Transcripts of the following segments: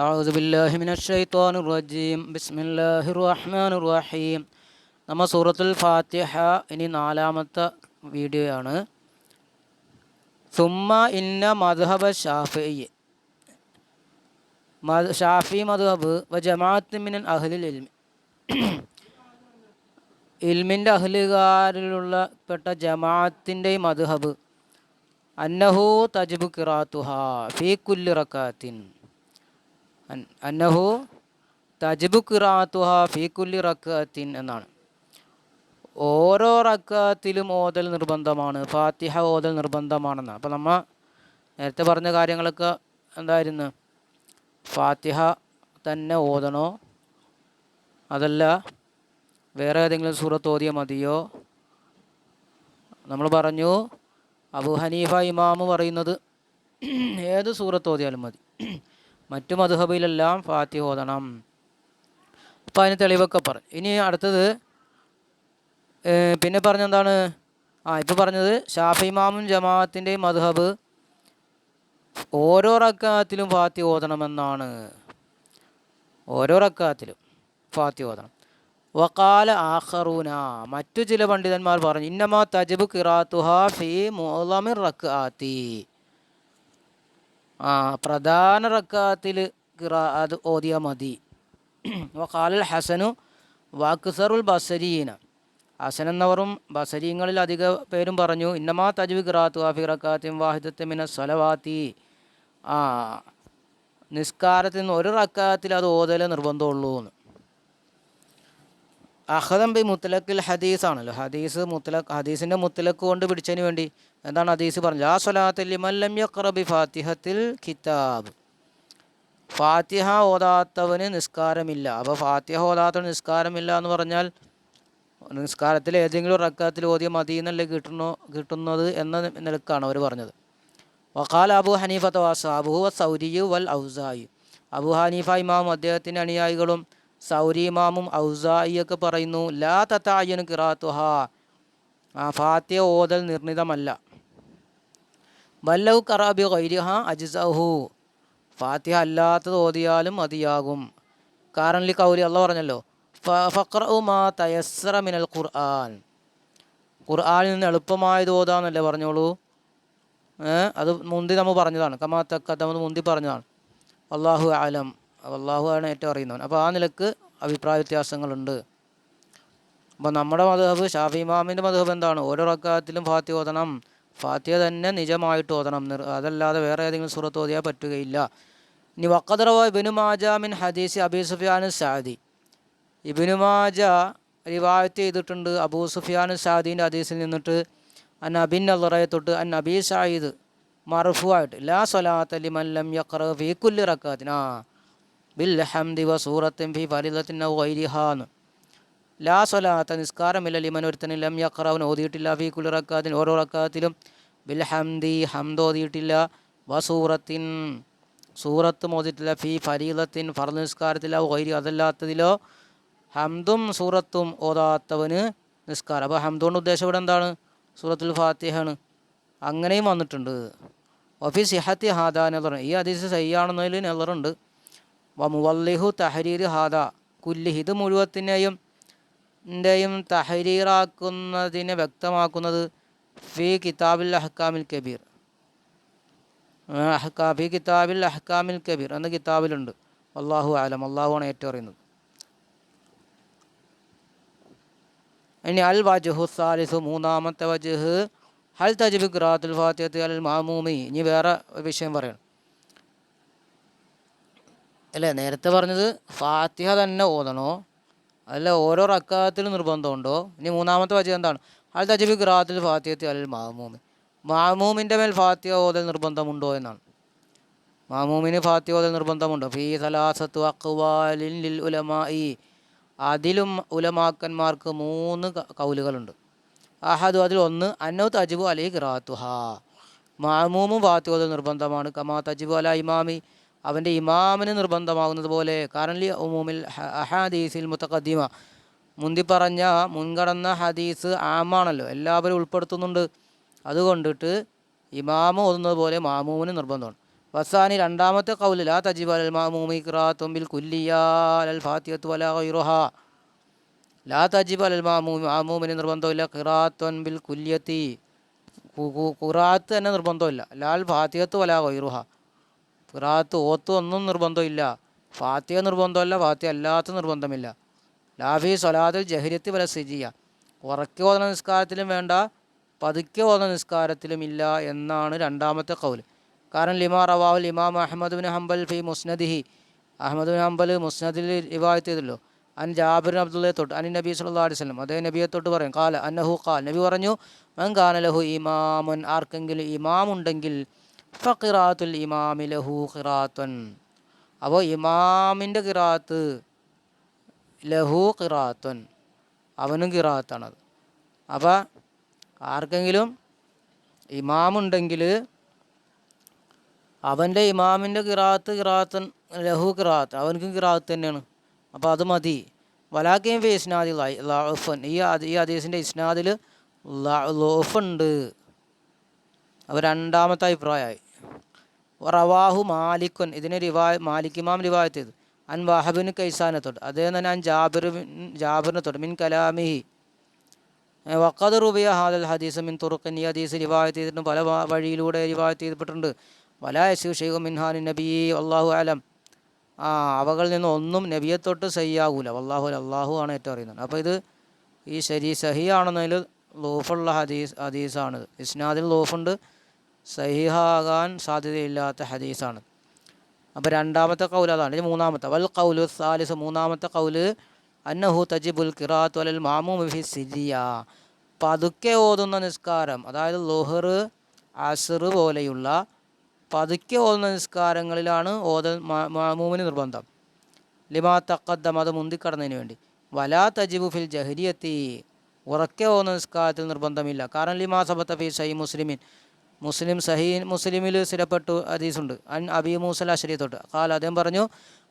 أعوذ بالله من الشيطان الرجيم بسم الله الرحمن الرحيم. നമ്മൾ സൂറത്തുൽ ഫാത്തിഹ ഇനി നാലാമത്തെ വീഡിയോ ആണ്. സുമ്മ ഇന്ന മദ്ഹബ ഷാഫിഈ ഷാഫി മദ്ഹബ് വ ജമാഅത്ത് മിനൽ അഹ്ലിൽ ഇൽമി ഇൽമിൻ്റെ അഹ്ലുകാരിലുള്ള പെട്ട ജമാഅത്തിൻ്റെ മദ്ഹബ് അന്നഹു തജിബു ഖിറാത്തുഹ ഫീ കുല്ലി റക്അത്തിൻ അന്നഹു തജിബു ഖിറാത്തുഹ ഫീ കുല്ലി റക്അത്തിൻ എന്നാണ്. ഓരോ റക്അത്തിലും ഓതൽ നിർബന്ധമാണ്, ഫാത്തിഹ ഓതൽ നിർബന്ധമാണെന്നാണ്. അപ്പോൾ നമ്മൾ നേരത്തെ പറഞ്ഞ കാര്യങ്ങളൊക്കെ എന്തായിരുന്നു? ഫാത്തിഹ തന്നെ ഓതണോ, അതല്ല വേറെ ഏതെങ്കിലും സൂറത്ത് ഓതിയാൽ മതിയോ? നമ്മൾ പറഞ്ഞു അബൂ ഹനീഫ ഇമാമ് പറയുന്നത് ഏത് സൂറത്ത് ഓതിയാലും മതി, മറ്റു മദ്ഹബിലെല്ലാം ഫാത്തിഹ ഓതണം. അപ്പോൾ അതിന് തെളിവൊക്കെ പറഞ്ഞു. ഇനി അടുത്തത് പിന്നെ പറഞ്ഞെന്താണ്? ഇപ്പോൾ പറഞ്ഞത് ഷാഫി ഇമാമും ജമാഅത്തിൻ്റെയും മദ്ഹബ് ഓരോ റക്അത്തിലും ഫാത്തിഹ ഓതണമെന്നാണ്. ഓരോ റക്അത്തിലും ഫാത്തിഹ ഓതണം. വഖാല ആഖറൂന, മറ്റു ചില പണ്ഡിതന്മാർ പറഞ്ഞു ഇന്നമാ തജിബു ഖിറാത്തുഹ ഫീ മുഅ്ളമിർ റക്അത്തി, പ്രധാന റക്അത്തിൽ ഖിറാഅത്ത് ഓതിയാൽ മതി. വഖാലൽ ഹസനു വഅക്സറുൽ ബസരീന, ഹസൻ എന്നവരും ബസരീങ്ങളിൽ അധിക പേരും പറഞ്ഞു ഇന്നമാ തജിബു ഖിറാത്തുഹ ഫീ റക്അത്തിൻ വാഹിദത്തിൻ മിനസ് സ്വലവാത്തി, നിസ്കാരത്തിൽ നിന്ന് ഒരു റക്അത്തിൽ അത് ഓതലേ നിർബന്ധമുള്ളൂ എന്ന്. അഖദം ബി മുത്തലക്കിൽ ഹദീസാണല്ലോ, ഹദീസിൻ്റെ മുത്തലക്ക് കൊണ്ട് പിടിച്ചതിന് വേണ്ടി എന്താണ് ഹദീസ് പറഞ്ഞത്? ലാ സ്വലാത്ത ലിമൻ ലം യഖ്റ ബി ഫാത്തിഹത്തിൽ കിതാബ്, ഫാത്തിഹ ഓതാത്തവന് നിസ്കാരമില്ല. അപ്പോൾ ഫാത്തിഹ ഓതാത്തവന് നിസ്കാരമില്ല എന്ന് പറഞ്ഞാൽ നിസ്കാരത്തിൽ ഏതെങ്കിലും റക്അത്തിൽ ഓതിയ മതി എന്നല്ലേ കിട്ടുന്നത് എന്ന നിലക്കാണ് അവർ പറഞ്ഞത്. വഖാല അബൂ ഹനീഫത വഅസ്ഹാബുഹു വസൗരിയു വൽ ഔസായി, അബൂ ഹനീഫ ഇമാമും അദ്ദേഹത്തിൻ്റെ അനുയായികളും സൗരി ഇമാമും ഔസായിയൊക്കെ പറയുന്നു ലാ തതഅയ്യനു ഖിറാഅത്തുഹ, ഫാത്തിഹ ഓതൽ നിർണിതമല്ല. ബല്ലൗ ഖറഅ ബി ഗൈരിഹ അജ്സഅഹു, ഫാത്തിഹ അല്ലാത്തത് ഓതിയാലും മതിയാകും. കാരണം ലി ഖൗലി, അല്ലാഹു പറഞ്ഞല്ലോ ഫഖറഉ മാ തയസ്സറ മിനൽ ഖുർആൻ, ഖുർആനിൽ നിന്ന് എളുപ്പമായത് ഓതാന്നല്ലേ പറഞ്ഞോളൂ. അത് മുന്തി നമ്മൾ പറഞ്ഞതാണ്, കമാ തഖദ്ദമ മുന്തി പറഞ്ഞതാണ്. അല്ലാഹു അലം, അല്ലാഹു ആണ് ഏറ്റവും അറിയുന്നവൻ. അപ്പോൾ ആ നിലക്ക് അഭിപ്രായ വ്യത്യാസങ്ങളുണ്ട്. അപ്പോൾ നമ്മുടെ മദ്ഹബ് ഷാഫി ഇമാമിൻ്റെ മദ്ഹബ് എന്താണ്? ഓരോ റക്അത്തിലും ഫാത്തിഹ ഓതണം, ഫാത്തിഹ തന്നെ നിജമായിട്ട് ഓതണം, അതല്ലാതെ വേറെ ഏതെങ്കിലും സൂറത്ത് ഓതിയാൽ പറ്റുകയില്ല. ഇനി വഖദ് റവ ഇബ്നു മാജ മിൻ ഹദീസ് അബീ സുഫിയാൻ സഅദി, ഇബ്നു മാജ റിവായത്ത് ചെയ്തിട്ടുണ്ട് അബൂ സുഫിയാൻ സഅദിൻ്റെ ഹദീസിൽ നിന്നിട്ട് അൻ അബി നളറയെ തൊട്ട് അൻ അബീ സഈദ് മർഫൂആയിട്ട് ലാ സ്വലാത്ത ലിമൻ ലം യഖ്റ ഫീ കുല്ലി റക്അത്തിൻ ബിൽ ഹംദി വ സൂറത്തിൻ ഫീ ഫരീദത്തിൻ ഔ ഗൈരിഹാ, ലാ സ്വലാത്ത നിസ്കാരമില്ല ലിമൻ ഒരുത്തനും ലം യഖ്റ അവൻ ഓതിയിട്ടില്ല ഫീ കുല്ലി റക്അത്തിൻ ഓരോ റക്അത്തിലും ബിൽ ഹംദി ഹംദ് ഓതിയിട്ടില്ല, വ സൂറത്തിൻ സൂറത്തും ഓതിയിട്ടില്ല, ഫീ ഫരീദത്തിൻ ഫർദ് നിസ്കാരത്തിലോ ഗൈരി അതല്ലാത്തതിലോ ഹംദും സൂറത്തും ഓതാത്തവന് നിസ്കാരം. അപ്പോൾ ഹംദുകൊണ്ട് ഉദ്ദേശം ഇവിടെ എന്താണ്? സൂറത്തുൽ ഫാത്തിഹയാണ്. അങ്ങനെയും വന്നിട്ടുണ്ട്. വഫി സിഹത്തി ഹാദാ നെലർ, ഈ ഹദീസ് സഹിയാണെന്നതിൽ നെലറുണ്ട്. വ മുവല്ലിഹു തഹരീർ ഹാദാ കുല്ലിഹി, ഇത് മുഴുവത്തിനെയും തഹരീറാക്കുന്നതിനെ വ്യക്തമാക്കുന്നത് ഫി കിതാബിൽ അഹ്കാമിൽ കബീർ, ഫി കിതാബിൽ അഹ്കാമിൽ കബീർ എന്ന കിതാബിലുണ്ട്. അല്ലാഹു അലം, അള്ളാഹുവാണ് ഏറ്റവും അറിയുന്നത്. ഇനി അൽ വജ്ഹു സാലിസു, മൂന്നാമത്തെ വജ്ഹ് ഹൽ തജിബു ഖിറാഅത്തുൽ ഫാത്തിഹത്തി അൽ മഅമൂമി. ഇനി വേറെ വിഷയം പറയണം അല്ലേ? നേരത്തെ പറഞ്ഞത് ഫാത്തിഹ തന്നെ ഓതണോ, അല്ല ഓരോ റക്അത്തിലും നിർബന്ധമുണ്ടോ? ഇനി മൂന്നാമത്തെ വജ്ഹ് എന്താണ്? ഹൽ തജിബു ഖിറാഅത്തുൽ ഫാത്തിഹത്തി അൽ മഅമൂമി, മഅമൂമിൻ്റെ മേൽ ഫാത്തിഹ ഓതൽ നിർബന്ധമുണ്ടോ എന്നാണ്. മഅമൂമിന് ഫാത്തിഹ ഓതൽ നിർബന്ധമുണ്ടോ? ഫീ സലാസത്തു അഖ്വാലിൻ ലിൽ ഉലമാഇ, അതിലും ഉലമാക്കന്മാർക്ക് 3 കൗലുകളുണ്ട്. അഹദു, അതിൽ ഒന്ന് അന്നൗ തജിബു അലൈഹി ഖിറാഅത്തുഹ, മഅമൂമും ഫാത്തിഹ ഓതൽ നിർബന്ധമാണ്. കമാ തജിബു അല ഇമാമി, അവൻ്റെ ഇമാമിന് നിർബന്ധമാകുന്നത് പോലെ. കാരണം ലി ഉമൂമിൽ അഹാദീസിൽ മുതഖദ്ദിമ, മുന്തി പറഞ്ഞ മുൻകടന്ന ഹദീസ് ആമാണല്ലോ, എല്ലാവരും ഉൾപ്പെടുത്തുന്നുണ്ട്. അതുകൊണ്ടിട്ട് ഇമാമ് ഓതുന്നത് പോലെ മഅമൂമിന് നിർബന്ധമാണ്. വസാനി രണ്ടാമത്തെ കൗല് ലാ തജിബ് അലൽ മഅ്മൂമി ഖിറാഅത്തുൻ ബിൽ കുല്ലിയ അലൽ ഫാത്തിഹത്തു വലാ ഗൈറുഹാ. ലാ തജിബ് അലൽ മഅ്മൂമി മഅ്മൂമിന് നിർബന്ധമില്ല ഖിറാഅത്തുൻ ബിൽ കുല്ലിയത്തി ഖിറാഅത്ത് തന്നെ നിർബന്ധമില്ല. ലാൽ ഫാത്തിഹത്തു വലാ ഗൈറുഹാ ഖിറാഅത്ത് ഓത്ത് ഒന്നും നിർബന്ധമില്ല. ഫാത്തിഹ നിർബന്ധമല്ല, ഫാത്തിഹ അല്ലാത്ത നിർബന്ധമില്ല. ലാഫി സ്വലാത്തുൽ ജഹരിയത്തി വല സിജിയ ഉറക്കെ ഓതുന്ന നിസ്കാരത്തിലും വേണ്ട, പതുക്കെ ഓതുന്ന നിസ്കാരത്തിലും ഇല്ല എന്നാണ് രണ്ടാമത്തെ കൗല്. കാരണം ലിമാ റവാഹുൽ ഇമാം അഹ്മദ് ബിൻ ഹംബൽ ഫി മുസ്നദിഹി, അഹ്മദ് ബിൻ ഹംബൽ മുസ്നദിൽ റിവായത്ത് ചെയ്തല്ലോ, അൻ ജാബിർ അബ്ദുള്ളയെ തൊട്ട് അൻ നബി സല്ലല്ലാഹു അലൈഹി വസല്ലം, അതേ നബിയെ തൊട്ട് പറയും കാല അന്നഹു ഖാൽ, നബി പറഞ്ഞു മൻ കാന ലഹു ഇമാമുൻ, ആർക്കെങ്കിലും ഇമാം ഉണ്ടെങ്കിൽ ഫഖിറാത്തുൽ ഇമാമി ലഹു ഖിറാത്തുൻ, അപ്പോൾ ഇമാമിൻ്റെ ഖിറാത്ത് ലഹു ഖിറാത്തുൻ, അവനും ഖിറാത്താണത്. അപ്പോൾ ആർക്കെങ്കിലും ഇമാമുണ്ടെങ്കിൽ അവൻ്റെ ഇമാമിൻ്റെ ഖിറാത്തൻ ലഹു ഖിറാത്ത്, അവനക്കും ഖിറാത്ത് തന്നെയാണ്. അപ്പോൾ അത് മതി. വലാക്കിൻ ഫി ഇസ്നാദി ലഅഫൻ, ഈ ഹദീസിൻ്റെ ഇസ്നാദിൽ ലഅഫുണ്ട്. അപ്പോൾ രണ്ടാമത്തെ അഭിപ്രായമായി. റവാഹു മാലിക്കുൻ, ഇതിന് മാലിക് ഇമാം റിവായത്ത് ചെയ്തു അൻ വഹബിന് കൈസാനെ തൊട്ട്, അതേ തന്നെ അൻ ജാബിറിനെ തൊട്ട് മിൻ കലാമിഹി വഖദ് റുബിയ ഹാദൽ ഹദീസ് മിൻ തുറുഖിൻ, ഈ ഹദീസ് റിവായത്ത് ചെയ്തിട്ടുണ്ട്, പല വഴിയിലൂടെ റിവായത്ത് ചെയ്തിട്ടുണ്ട്. വലാ യസിഹു ഷൈഉൻ മിൻഹാ നബി വല്ലാഹു അലം, അവകളിൽ നിന്ന് ഒന്നും നബിയെ തൊട്ട് സഹിയാകൂല, അള്ളാഹു ആണ് ഏറ്റവും അറിയുന്നത്. അപ്പോൾ ഇത് ഈ സഹിയാണെന്നതിൽ ലൂഫുള്ള ഹദീസാണ്. ഇസ്നാദിൽ ലൂഫുണ്ട്, സഹിഹാകാൻ സാധ്യതയില്ലാത്ത ഹദീസാണ്. അപ്പോൾ രണ്ടാമത്തെ കൗല് അതാണ്. ഇത് മൂന്നാമത്തെ വൽ കൗലു സാലിസ്, മൂന്നാമത്തെ കൗല് അന്നഹു തജിബുൽ ഖിറാഅത്തു അലൽ മഅ്മൂമി ഫി സിരിയ, പതുക്കെ ഓതുന്ന നിസ്കാരം, അതായത് ളുഹർ അസ്ർ പോലെയുള്ള പതുക്കെ ഓതുന്ന നിസ്കാരങ്ങളിലാണ് മഅ്മൂമിന് നിർബന്ധം. ലിമാ തഖദ്ദം, അത് മുന്തിക്കടന്നതിന് വേണ്ടി. വലാ തജിബു ഫിൽ ജഹരിയത്തി, ഉറക്കെ ഓതുന്ന നിസ്കാരത്തിൽ നിർബന്ധമില്ല. കാരണം ലിമാ സബത ഫി സഹീഹ് മുസ്ലിമിൽ സ്ഥിരപ്പെട്ടു ഹദീസുണ്ട് അൻ അബീ മൂസൽ അശ്അരി തൊട്ട് ഖാല, അദ്ദേഹം പറഞ്ഞു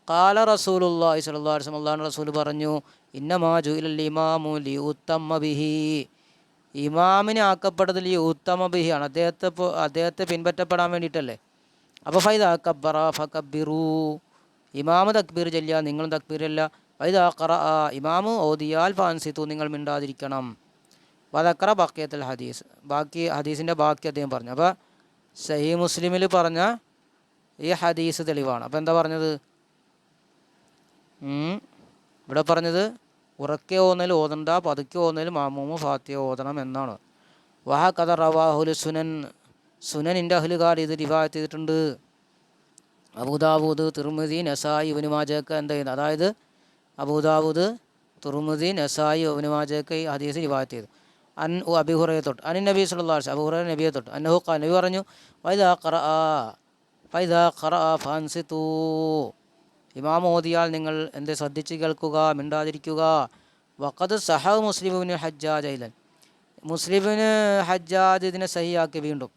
ഖാല റസൂലുള്ളാഹി സ്വല്ലല്ലാഹു അലൈഹി വസല്ലം, അല്ലാഹുവിൻ്റെ റസൂൽ പറഞ്ഞു ഇന്നമാ ജുഇലൽ ഇമാമു ലിയുത്തമ്മ ബിഹി, ഇമാമിനെ ആക്കപ്പെട്ടത് ലിയുത്തമ്മ ബിഹി ആണ്, അദ്ദേഹത്തെ പിൻപറ്റപ്പെടാൻ വേണ്ടിയിട്ടല്ലേ. അപ്പോൾ ഫൈദാ കബ്ബറ ഫകബ്ബിറൂ, ഇമാമ് തക്ബീർ ചൊല്ലുക, നിങ്ങളും തക്ബീർ ചൊല്ലുക. ഫൈദാ ഖറഅ, ഇമാമു ഓതിയാൽ ഫഅൻസിതു, നിങ്ങൾ മിണ്ടാതിരിക്കണം. വദക്കറ ബഖിയത്തുൽ ഹദീസ്, ബാക്കി ഹദീസിൻ്റെ ബാക്കി അദ്ദേഹം പറഞ്ഞു. അപ്പോൾ സഹീഹ് മുസ്ലിമിൽ പറഞ്ഞ ഈ ഹദീസ് തെളിവാണ്. അപ്പോൾ എന്താ പറഞ്ഞത് ഇവിടെ പറഞ്ഞത്? ഉറക്കെ ഓതുന്നതിൽ ഓതണ്ട, പതുക്കെ ഓതുന്നതിൽ മഅ്മൂമ് ഫാത്തിഹ ഓതണം എന്നാണ്. വഹ കഥ റവാഹുൽ സുനനിൻ്റെ അഹ്ലുകാർ ഇത് റിവായത്ത് ചെയ്തിട്ടുണ്ട്. അബൂദാവൂദ്, തിർമിദി, നസായി, ഇബ്നു മാജയൊക്കെ എന്താ ചെയ്യുന്നത്, അതായത് അബൂദാവൂദ്, തിർമിദി, നസായി, ഇബ്നു മാജയൊക്കെ ഈ ഹദീസ് റിവായത്ത് ചെയ്തു. അൻ അബീ ഹുറൈറ തൊട്ട് അൻ നബി സല്ലല്ലാഹു അലൈഹി വസല്ലം, അബൂ ഹുറൈറ നബിയെ തൊട്ട് അന്നഹു ഖാല, നബി പറഞ്ഞു ഫൈദാ ഖറഅ ഫഅൻസിതു, ഇമാം ഓതിയാൽ നിങ്ങൾ എന്ത് ശ്രദ്ധിച്ച് കേൾക്കുക, മിണ്ടാതിരിക്കുക. വഖദ് സഹഹ മുസ്ലിം ഇബ്നു ഹജ്ജാജ് ഐലൻ, മുസ്ലിമിന് ഹജ്ജാജ് ഇതിനെ സഹിയാക്കി വീണ്ടും.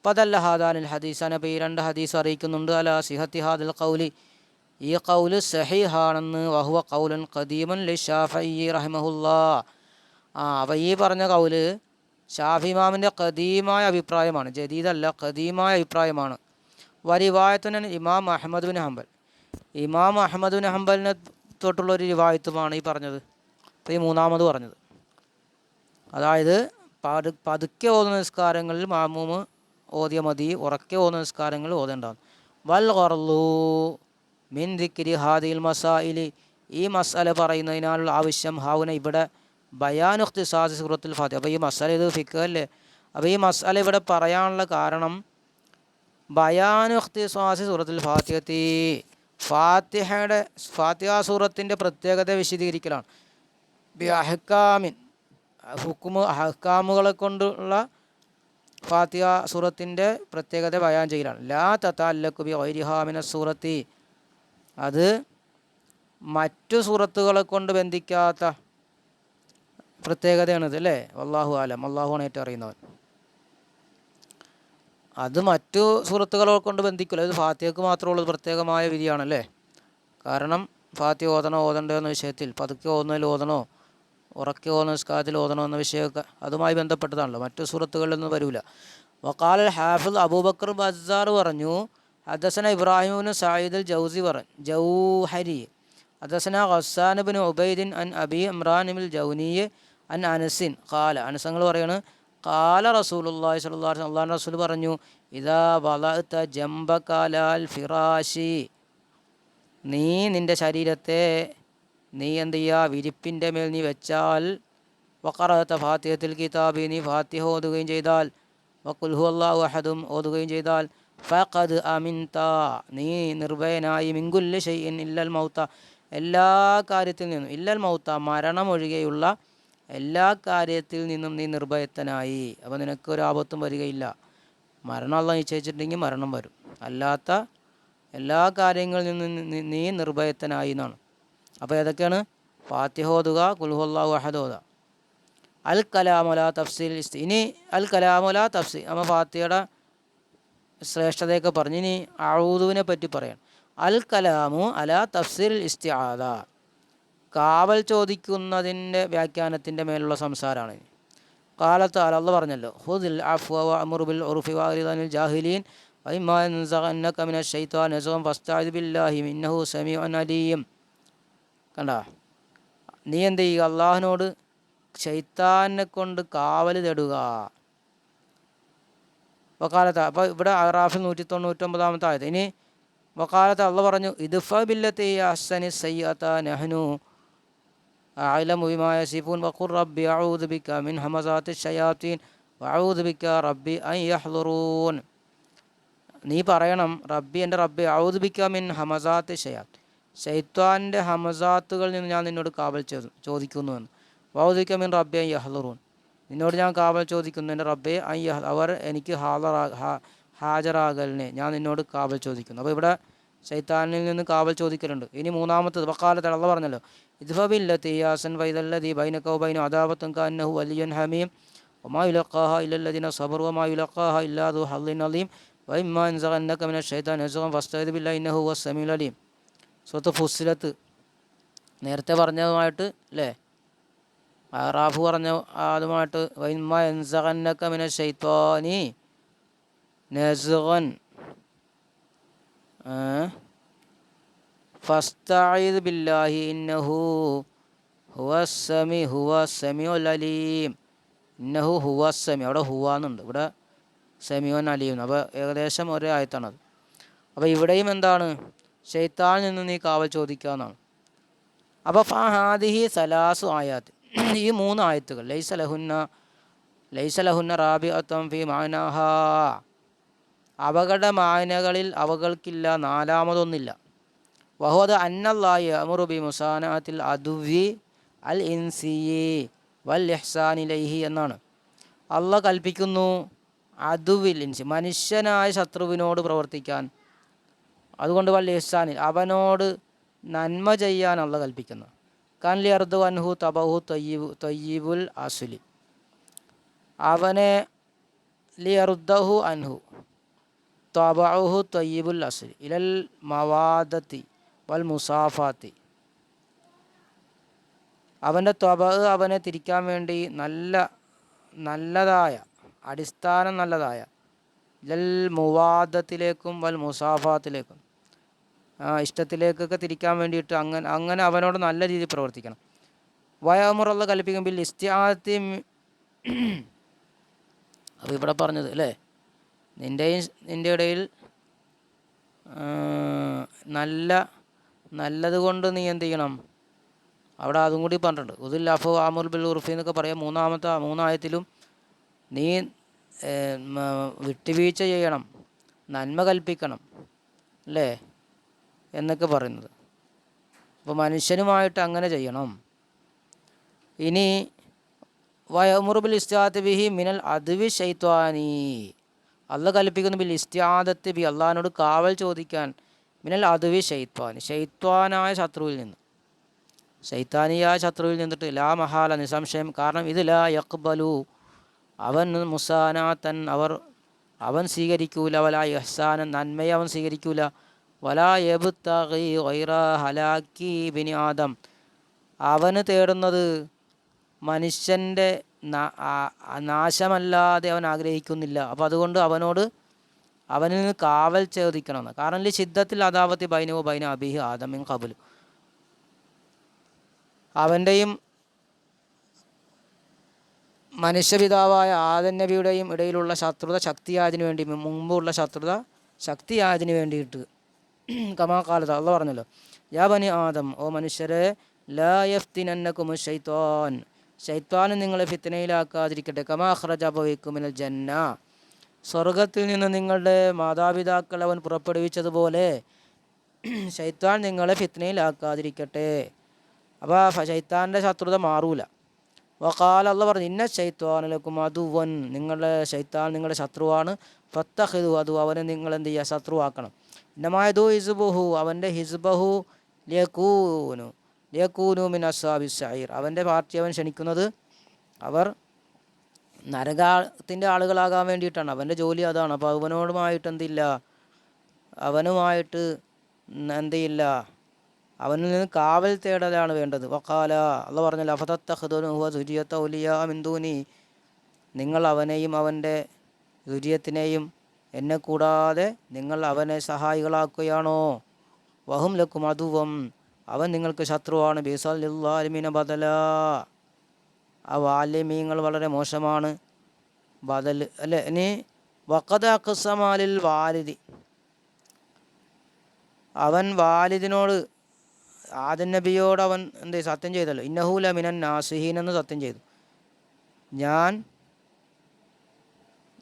പദല്ല ഹാദാനിൽ ഹദീസാൻ, അപ്പോൾ ഈ രണ്ട് ഹദീസ് അറിയിക്കുന്നുണ്ട് അലാ സിഹത്തി ഹാദൽ ഖൗലി, ഈ ഖൗല് സഹീഹാണെന്ന്. വഹുവ ഖൗലുൻ ഖദീമുൻ ലിശാഫിഈ റഹിമഹുല്ലാഹ്, അപ്പോൾ ഈ പറഞ്ഞ കൗല് ഷാഫി ഇമാമിൻ്റെ ഖദീമായ അഭിപ്രായമാണ്, ജദീദല്ല, ഖദീമായ അഭിപ്രായമാണ്. വരിവായത്തുൻ ഇമാം അഹ്മദ് ബിൻ ഹംബൽ, ഇമാം അഹ്മദ് ബിൻ ഹംബലിനെ തൊട്ടുള്ളൊരു റിവായത്തുമാണ് ഈ പറഞ്ഞത്. അപ്പോൾ ഈ മൂന്നാമത് പറഞ്ഞത്, അതായത് പതുക്കെ ഓതുന്ന നിസ്കാരങ്ങളിൽ മഅ്മൂമ് ഓതിയ മതി, ഉറക്കെ ഓതുന്ന നിസ്കാരങ്ങളിൽ ഓതേണ്ടതാണ്. വൽ ഖർലു മിൻ ദിക്രി ഹാദിൽ മസായിലി, ഈ മസ്അല പറയുന്നതിനാലുള്ള ആവശ്യം ഹാവുന ഇവിടെ ബയാനു ഇഖ്തിസാസ് സൂറത്തുൽ ഫാത്തിഹ. അപ്പോൾ ഈ മസ്അല ഇത് ഫിഖ് അല്ലേ, അപ്പോൾ ഈ മസ്അല ഇവിടെ പറയാനുള്ള കാരണം ബയാനു ഇഖ്തിസാസ് സൂറത്തുൽ ഫാത്തിഹത്തി, ഫാത്തിഹ സൂറത്തിൻ്റെ പ്രത്യേകത വിശദീകരിക്കലാണ്. ബി അഹ്കാമിൻ, അഹ്കാമുകളെ കൊണ്ടുള്ള ഫാത്തിഹ സൂറത്തിൻ്റെ പ്രത്യേകത ബയാൻ ചെയ്യലാണ്. ലാ തതഅല്ലഖു ബി ഗൈരിഹാ മിനസ് സൂറത്തി, അത് മറ്റു സൂറത്തുകളെ കൊണ്ട് ബന്ധിക്കാത്ത പ്രത്യേകതയാണിത് അല്ലേ. വല്ലാഹു ആലം, അള്ളാഹുവാണ് ഏറ്റവും അറിയുന്നവൻ. അത് മറ്റു സൂറത്തുകളെ കൊണ്ട് ബന്ധിക്കില്ല, ഇത് ഫാത്തിഹയ്ക്ക് മാത്രമുള്ളത് പ്രത്യേകമായ വിധിയാണല്ലേ. കാരണം ഫാത്തിഹ ഓതണ്ടോ എന്ന വിഷയത്തിൽ പതുക്കെ ഓതുന്നതിൽ ഓതണോ, ഉറക്കെ ഓതുന്ന നിസ്കാരത്തിൽ ഓതണോ എന്ന വിഷയമൊക്കെ അതുമായി ബന്ധപ്പെട്ടതാണല്ലോ, മറ്റു സൂറത്തുകളിൽ നിന്ന് വരില്ല. വഖാലൽ ഹാഫിദ് അബൂബക്കർ ബസ്സാർ പറഞ്ഞു ഹദസന ഇബ്രാഹിം സയ്യിദ് അൽ ജൗസി ജൗഹരി ഹദസന ഖസ്സാൻ ഇബ്നു ഉബൈദിൻ അൻ അബി ഇമ്രാൻ ഇബ്നുൽ ജൗനിയ അൻ അനസിൻ ഖാല അനസങ്ങൾ പറയാണ് ഖാല റസൂലുള്ളാഹി സ്വല്ലല്ലാഹു അലൈഹി വസല്ലം അല്ലാഹുവിൻ്റെ റസൂൽ പറഞ്ഞു ഇദാ വലഅത ജംബക അലൽ ഫിറാശി നീ നിൻ്റെ ശരീരത്തെ നീ എന്ത് ചെയ്യുക വിരിപ്പിൻ്റെ മേൽ നീ വെച്ചാൽ വഖറഅത ഫാത്തിഹത്തുൽ കിതാബി നീ ഫാത്തിഹ ഓതുകയും ചെയ്താൽ വഖുൽ ഹുവല്ലാഹു അഹദും ഓതുകയും ചെയ്താൽ ഫഖദ് അമിൻത നീ നിർഭയനായി മിൻകുല്ലി ഷൈഇൻ ഇല്ലൽ മൗത എല്ലാ കാര്യത്തിൽ നിന്നും ഇല്ലൽ മൗത മരണം ഒഴികെയുള്ള എല്ലാ കാര്യത്തിൽ നിന്നും നീ നിർഭയത്തനായി. അപ്പോൾ നിനക്കൊരു ആപത്തും വരികയില്ല. മരണം അല്ലാഹ് നിശ്ചയിച്ചിട്ടുണ്ടെങ്കിൽ മരണം വരും, അല്ലാത്ത എല്ലാ കാര്യങ്ങളിൽ നിന്നും നീ നിർഭയത്തനായി എന്നാണ്. അപ്പോൾ ഏതൊക്കെയാണ്? ഫാത്തിഹ ഓതുക, ഖുൽ ഹുവല്ലാഹു അഹദ് ഓതുക. അൽ കലാമുല തഫ്സീൽ ഇനി അൽ കലാമുല തഫ്സീൽ നമ്മൾ ഫാത്തിഹയുടെ ശ്രേഷ്ഠതയൊക്കെ പറഞ്ഞ് ഇനി അഊദുവിനെ പറ്റി പറയാം. അൽ കലാമു അല തഫ്സീൽ ഇസ്തിആദ കാവൽ ചോദിക്കുന്നതിൻ്റെ വ്യാഖ്യാനത്തിൻ്റെ മേലുള്ള സംസാരമാണ്. കാലത്ത് അല്ല പറഞ്ഞല്ലോ ഹുദിൽ അഫ്വ വഅ്മുർ ബിൽ ഉർഫി വഅരിദ് അനിൽ ജാഹിലീൻ വഇമ്മാ യൻസഗന്നക മിനശ് ശൈത്വാനി നസ്ഗുൻ ഫസ്തഇദ് ബില്ലാഹി ഇന്നഹു സമീഉൻ അലീം. കണ്ട, നീ എന്ത് ചെയ്യുക? അള്ളാഹുവിനോട് ശൈത്താനെ കൊണ്ട് കാവൽ തേടുക. വക്കാലത്ത് അപ്പോൾ ഇവിടെ അറാഫിൽ 199 ആയത്. ഇനി വക്കാലത്ത് അള്ള പറഞ്ഞു ഇദ്ഫ ബില്ലത്തി അഹ്സനി സയ്യിഅത നഹ്നു അഅലമു ബിമാ യസിഫൂൻ വഖുർ റബ്ബി അഊദു ബിക മിൻ ഹമസാത്തി ശയാത്തീൻ വഅഊദു ബിക റബ്ബി അൻ യഹ്ളുറൂൻ. നീ പറയണം റബ്ബി എൻ്റെ റബ്ബി അഊദു ബിക മിൻ ഹമസാത്തി ശയാത്ത് ശൈത്വാൻ്റെ ഹമസാത്തുകളിൽ നിന്ന് ഞാൻ നിന്നോട് കാവൽ ചോദിക്കുന്നുവെന്ന്. വഅഊദു ബിക മിൻ റബ്ബി അൻ യഹ്ളുറൂൻ നിന്നോട് ഞാൻ കാവൽ ചോദിക്കുന്നു എൻ്റെ റബ്ബെ അവർ എനിക്ക് ഹാജരാകലിനെ ഞാൻ നിന്നോട് കാവൽ ചോദിക്കുന്നു. അപ്പോൾ ഇവിടെ ശൈത്താനിൽ നിന്ന് കാവൽ ചോദിക്കലുണ്ട്. ഇനി മൂന്നാമത്തത് വക്കാലത്ത് അള്ള പറഞ്ഞല്ലോ ഇദ്ഫബില്ലത്തി യാസൻ വൈദല്ലദി ബൈനക വബൈന അദാവത്തുൻ കഅന്നഹു വലിയ്യുൻ ഹമീം വമാ യുലഖാഹ ഇല്ലല്ലദീന സബറു വമാ യുലഖാഹ ഇല്ലാ ദു ഹള്ളിൻ അലീം വഇമ്മാ യൻസഗന്നക മിനശ് ശൈത്താനി നസ്ഗുൻ ഫസ്തഇദ് ബില്ലാഹി ഇന്നഹു ഹുവസ് സമീഉൽ അലീം. സൂറത്ത് ഫുസ്സിലത്ത് നേരത്തെ പറഞ്ഞതുമായിട്ട് അല്ലേ, അറാഫ് പറഞ്ഞ അതുമായിട്ട് വഇമ്മാ യൻസഗന്നക മിനശ് ശൈത്വാനി നസ്ഗുൻ ഫസ്തഇദ് ബില്ലാഹി ഇന്നഹു ഹുവസ്സമീഉൽ അലീം. ഇന്നഹു ഹുവസ്സമീ അവിടെ ഹുവാന്നുണ്ട്, ഇവിടെ സമീഉൻ അലീം. അപ്പോൾ ഏകദേശം ഒരേ ആയത്താണത്. അപ്പോൾ ഇവിടെയും എന്താണ്? ശൈത്താനിൽ നിന്ന് നീ കാവൽ ചോദിക്കുക എന്നാണ്. അപ്പോൾ ഫഹാദിഹി സലാസു ആയാത്ത് ഈ 3 ആയത്തുകൾ ലൈസ ലഹുന്ന റാബിഅത്തുൻ ഫീ മഅനാഹാ അവകളുടെ മായനകളിൽ അവകൾക്കില്ല നാലാമതൊന്നില്ല. വഹുവ അന്നല്ലാഹി യഅ്മുറു ബി മുസാനഅത്തിൽ അദുവി അൽ ഇൻസിയി വൽ ഇഹ്സാൻ ഇലൈഹി എന്നാണ്. അള്ളാഹ് കൽപ്പിക്കുന്നു അദുവിൽ ഇൻസി മനുഷ്യനായ ശത്രുവിനോട് പ്രവർത്തിക്കാൻ, അതുകൊണ്ട് വൽ ഇഹ്സാനിൽ അവനോട് നന്മ ചെയ്യാൻ അള്ളാഹ് കൽപ്പിക്കുന്നു. കാൻ ലിയർദു അൻഹു തബഹു തയ്യിബുൽ അസ്ലി അവനെ ലിയർദഹു അൻഹു തബഉഹു തയ്യിബുൽ അസ്ലി ഇലൽ മവാദത്തി വൽ മുസാഫാത്തി അവൻ്റെ അവനെ തിരിക്കാൻ വേണ്ടി നല്ലതായ അടിസ്ഥാനം നല്ലതായ ലൽ മുവാദത്തിലേക്കും വൽ മുസാഫാത്തിലേക്കും ഇഷ്ടത്തിലേക്കൊക്കെ തിരിക്കാൻ വേണ്ടിയിട്ട് അങ്ങനെ അവനോട് നല്ല രീതിയിൽ പ്രവർത്തിക്കണം. വയമുറല്ല കൽപ്പിക്കും ബിൽ ഇസ്തിആത്തി. അപ്പോൾ ഇവിടെ പറഞ്ഞത് അല്ലേ, നിൻ്റെ ഇടയിൽ നല്ലത് കൊണ്ട് നീ എന്ത് ചെയ്യണം? അവിടെ അതും കൂടി പറഞ്ഞിട്ടുണ്ട്. ഉദുൽ അഫു ആമുൽ ബിൽ ഉർഫി എന്നൊക്കെ പറയാം. മൂന്നായത്തിലും നീ വിട്ടുവീഴ്ച ചെയ്യണം, നന്മ കൽപ്പിക്കണം അല്ലേ എന്നൊക്കെ പറയുന്നത്. അപ്പോൾ മനുഷ്യനുമായിട്ട് അങ്ങനെ ചെയ്യണം. ഇനി വയമുറു ബിൽ ഇസ്തിആദത്തി ബിഹി മിനൽ അദ്വി ശൈത്വാനി അള്ളാഹ് കൽപ്പിക്കുന്നു ബിൽ ഇസ്തിആദത്തി ബി അള്ളാഹിനോട് കാവൽ ചോദിക്കാൻ മിനൽ അദ്വി ശൈത്വാനി ശൈത്വാനായ ശത്രുവിൽ നിന്ന്, ശൈത്താനിയായ ശത്രുവിൽ നിന്നിട്ട് ലാ മഹാല നിസംശയം. കാരണം ഇത് ലാ യഖ്ബലു അവൻ മുസാനാത്തൻ അവൻ സ്വീകരിക്കൂല, വലാ ഇഹ്സാനൻ നന്മയെ അവൻ സ്വീകരിക്കൂല, വലാ യബ്തഗി ഗൈറ ഹലാക്കി ബിനി ആദം അവന് തേടുന്നത് മനുഷ്യൻ്റെ നാശമല്ലാതെ അവൻ ആഗ്രഹിക്കുന്നില്ല. അപ്പോൾ അതുകൊണ്ട് അവനോട് അവനിൽ നിന്ന് കാവൽ ചോദിക്കണമെന്ന്. കാരണം ശിദ്ധത്തിൽ അദാവത്തി ബൈനവോ ബൈന അബിഹി ആദമിൻ ഖബലു, അവൻ്റെയും മനുഷ്യപിതാവായ ആദം നബിയുടെയും ഇടയിലുള്ള ശത്രുത ശക്തിയായതിനു വേണ്ടി, മുമ്പുള്ള ശത്രുത ശക്തിയായതിനു വേണ്ടിയിട്ട്, കമാകാലത്ത് അള്ള പറഞ്ഞല്ലോ, യാ ബനി ആദം, ഓ മനുഷ്യരെ, ലാ യഫ്തിനന്നകുമു ശൈത്വാൻ, ശൈത്വാനും നിങ്ങളെ ഫിത്നയിലാക്കാതിരിക്കട്ടെ, കമാ അഖ്റജ അബവൈക്കും മിനൽ ജന്ന, സ്വർഗത്തിൽ നിന്ന് നിങ്ങളുടെ മാതാപിതാക്കൾ അവൻ പുറപ്പെടുവിച്ചതുപോലെ ശൈത്വാൻ നിങ്ങളെ ഫിത്നയിലാക്കാതിരിക്കട്ടെ. അപ്പോൾ ശൈത്താൻ്റെ ശത്രുത മാറൂല. വഖാല, അള്ള പറഞ്ഞു, ഇന്ന ശൈത്വാനലക്കും അതുവൻ, നിങ്ങളുടെ ശൈത്താൻ നിങ്ങളുടെ ശത്രുവാണ്, ഫത്തഖിദു അതു, അവനെ നിങ്ങൾ എന്ത് ചെയ്യുക, ശത്രുവാക്കണം. ഇന്നമായതു ഹിസ്ബുഹു, അവൻ്റെ ഹിസ്ബഹു ലിയകൂനു മിൻ അസ്ഹാബി സഈർ, അവൻ്റെ പാർട്ടി അവൻ ക്ഷണിക്കുന്നത് അവർ നരകത്തിൻ്റെ ആളുകളാകാൻ വേണ്ടിയിട്ടാണ്. അവൻ്റെ ജോലി അതാണ്. അപ്പോൾ അവനോടുമായിട്ട് എന്തില്ല, അവനുമായിട്ട് എന്തില്ല, അവനിൽ നിന്ന് കാവൽ തേടലാണ് വേണ്ടത്. വഖാല, അള്ള പറഞ്ഞല്ലോ, അഫതത്തഖ്ദൂനഹു വസുരിയത ഔലിയാ മിൻ ദൂനി, നിങ്ങൾ അവനെയും അവൻ്റെ ദുരിയത്തിനെയും എന്നെ കൂടാതെ നിങ്ങൾ അവനെ സഹായികളാക്കുകയാണോ. വഹും ലക്കും അദുവം, അവൻ നിങ്ങൾക്ക് ശത്രുവാണ്. ബിസൽ ലില്ലാലിമീന ബദല, ആ വാല്യമീങ്ങൾ വളരെ മോശമാണ്. ബദൽ അല്ലേ. ഇനി വഖദ അഖ്സമാലിൽ വാലിദി, അവൻ വാലിദിനോട്, ആദം നബിയോട് അവൻ എന്ത് സത്യം ചെയ്തല്ലോ, ഇന്നഹൂല മിനൻ നാസിഹീൻ എന്ന് സത്യം ചെയ്തു, ഞാൻ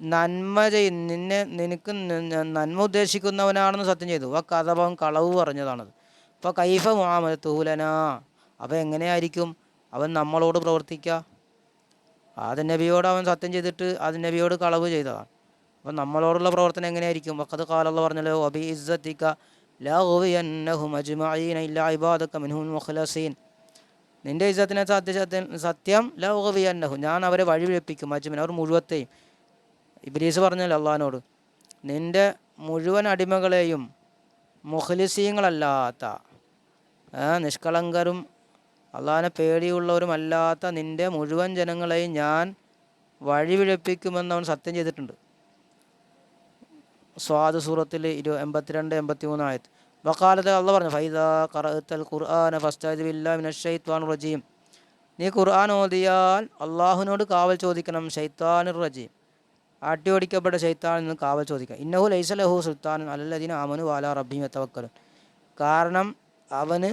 നന്മ നിനക്ക് നന്മ ഉദ്ദേശിക്കുന്നവനാണെന്ന് സത്യം ചെയ്തു. ആ കഥവൻ കളവ് പറഞ്ഞതാണത്. അപ്പോൾ കൈഫ മുആമലത്തുഹുലന, അപ്പോൾ എങ്ങനെയായിരിക്കും അവൻ നമ്മളോട് പ്രവർത്തിക്കുക. ആദം നബിയോട് അവൻ സത്യം ചെയ്തിട്ട് ആദം നബിയോട് കളവ് ചെയ്തതാണ്. അപ്പം നമ്മളോടുള്ള പ്രവർത്തനം എങ്ങനെയായിരിക്കും. വഖദ് ഖാല, അല്ലാഹു പറഞ്ഞല്ലോ, വബി ഇസ്സതിക ലഅഗ്വിയന്നഹും അജ്മഈന ഇല്ലാ ഇബാദക മിൻഹുൽ മുഖ്ലസീൻ, നിൻ്റെ ഇസ്സത്തിനെ സത്യം ലഅഗ്വിയന്നഹും, ഞാൻ അവരെ വഴിപിഴപ്പിക്കും, അജ്മീൻ, അവർ മുഴുവത്തെയും. ഇബ്ലീസ് പറഞ്ഞല്ലോ അള്ളാഹിനോട്, നിൻ്റെ മുഴുവൻ അടിമകളെയും മുഖ്ലിസീങ്ങളല്ലാത്ത, നിഷ്കളങ്കരും അള്ളാഹിനെ പേടിയുള്ളവരുമല്ലാത്ത നിൻ്റെ മുഴുവൻ ജനങ്ങളെയും ഞാൻ വഴിപിഴപ്പിക്കുമെന്ന് അവൻ സത്യം ചെയ്തിട്ടുണ്ട്. സ്വാദ് സൂറത്തിൽ 82-83 ആയത്ത്. വഖാലത്ത്, അള്ളാഹ് പറഞ്ഞു, ഫൈദാ ഖറഅത്തൽ ഖുർആന ഫസ്തഅദ് ബില്ലാഹി മിനശ് ശൈത്വാനിർ റജീം, നീ ഖുർആൻ ഓതിയാൽ അള്ളാഹുവിനോട് കാവൽ ചോദിക്കണം. ശൈത്വാനിർ റജീം, ആട്ടിയോടിക്കപ്പെട്ട ശൈത്താനിൽ നിന്ന് കാവൽ ചോദിക്കണം. ഇന്നഹു ലൈസ ലഹു സുൽത്താൻ അലല്ലദീന ആമനു വഅലാ റബ്ബിഹിം യതവക്കലൂൻ, കാരണം അവന്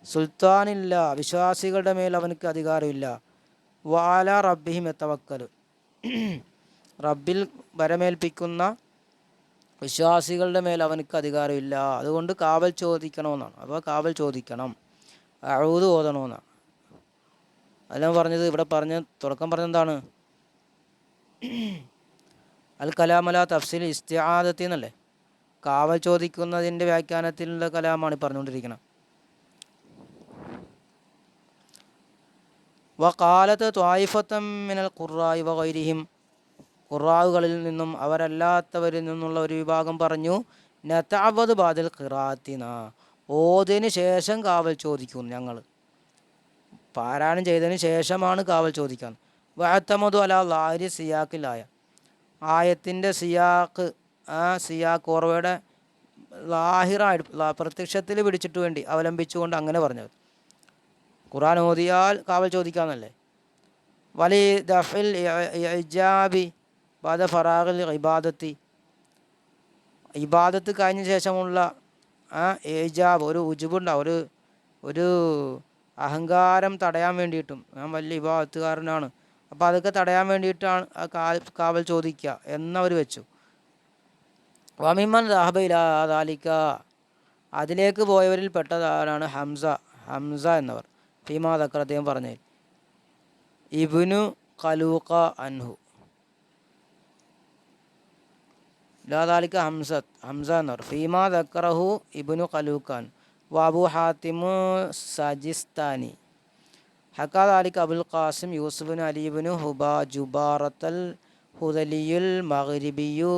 സുൽത്താനില്ല, വിശ്വാസികളുടെ മേൽ അവനക്ക് അധികാരമില്ല. വഅലാ റബ്ബിഹിം യതവക്കലൂൻ, റബ്ബിൽ വരമേൽപ്പിക്കുന്ന വിശ്വാസികളുടെ മേൽ അവനക്ക് അധികാരമില്ല. അതുകൊണ്ട് കാവൽ ചോദിക്കണമെന്നാണ്. അപ്പോൾ കാവൽ ചോദിക്കണം, അഊദ് ഓതണമെന്നാണ്. അതെല്ലാം പറഞ്ഞത് ഇവിടെ തുടക്കം പറഞ്ഞെന്താണ്, അൽ കലാമല തഫ്സീൽ ഇസ്തിആദത്തി എന്നല്ലേ, കാവൽ ചോദിക്കുന്നതിൻ്റെ വ്യാഖ്യാനത്തിലുള്ള കലാമാണ് പറഞ്ഞുകൊണ്ടിരിക്കുന്നത്. വഖാലത്ത് ത്വായിഫത്തം മിനൽ ഖുറാഇ വഗൈരിഹിം, ഖുറാവുകളിൽ നിന്നും അവരല്ലാത്തവരിൽ നിന്നുള്ള ഒരു വിഭാഗം പറഞ്ഞു, നതഅവദ് ബഅദൽ ഖിറാഅത്തിന, ഓതിന് ശേഷം കാവൽ ചോദിക്കും, ഞങ്ങൾ പാരായണം ചെയ്തതിന് ശേഷമാണ് കാവൽ ചോദിക്കാൻ. വഅതമദു അലാ ലാഹിരി സിയാഖിലായ, ആയത്തിൻ്റെ സിയാഖ്, ആ സിയാഖ് ഓർവയുടെ ലാഹിറായിട്ട് പ്രത്യക്ഷത്തിൽ പിടിച്ചിട്ട് വേണ്ടി അവലംബിച്ചുകൊണ്ട് അങ്ങനെ പറഞ്ഞത്. ഖുർആൻ ഓതിയാൽ കാവൽ ചോദിക്കാമെന്നല്ലേ. വലി ദഫിൽ ഇജാബി ബഅദ ഫറാഗിൽ ഇബാദത്തി, ഇബാദത്ത് കഴിഞ്ഞ ശേഷമുള്ള ഇജാബ്, ഒരു ഉജുബുണ്ടാവും, ഒരു അഹങ്കാരം തടയാൻ വേണ്ടിയിട്ടും, ഞാൻ വലിയ ഇബാദത്തുകാരനാണ്, അപ്പോൾ അതൊക്കെ തടയാൻ വേണ്ടിയിട്ടാണ് കാവൽ ചോദിക്കുക എന്നവർ വെച്ചു. വമിമൻ ദഹബ ഇലാ ദാലിക, അതിലേക്ക് പോയവരിൽ പെട്ടതാണ് ഹംസ എന്നവർ. ഫീമാ ദക്കർ, അദ്ദേഹം പറഞ്ഞത്, ഇബ്നു ഖലൂഖ അൻഹു, ലാ ദാലിക ഹംസ എന്നവർ. ഫീമാ ദക്കറഹു ഇബ്നു ഖലൂഖാൻ വഅബു ഹാത്തിമു സജിസ്താനി, ഹക്കാ ദാലിക അബുൽ ഖാസിം യൂസുഫിന് അലിബിനു ജുബാറത്തൽ ഹുദലിയുൽ മഗ്രിബിയു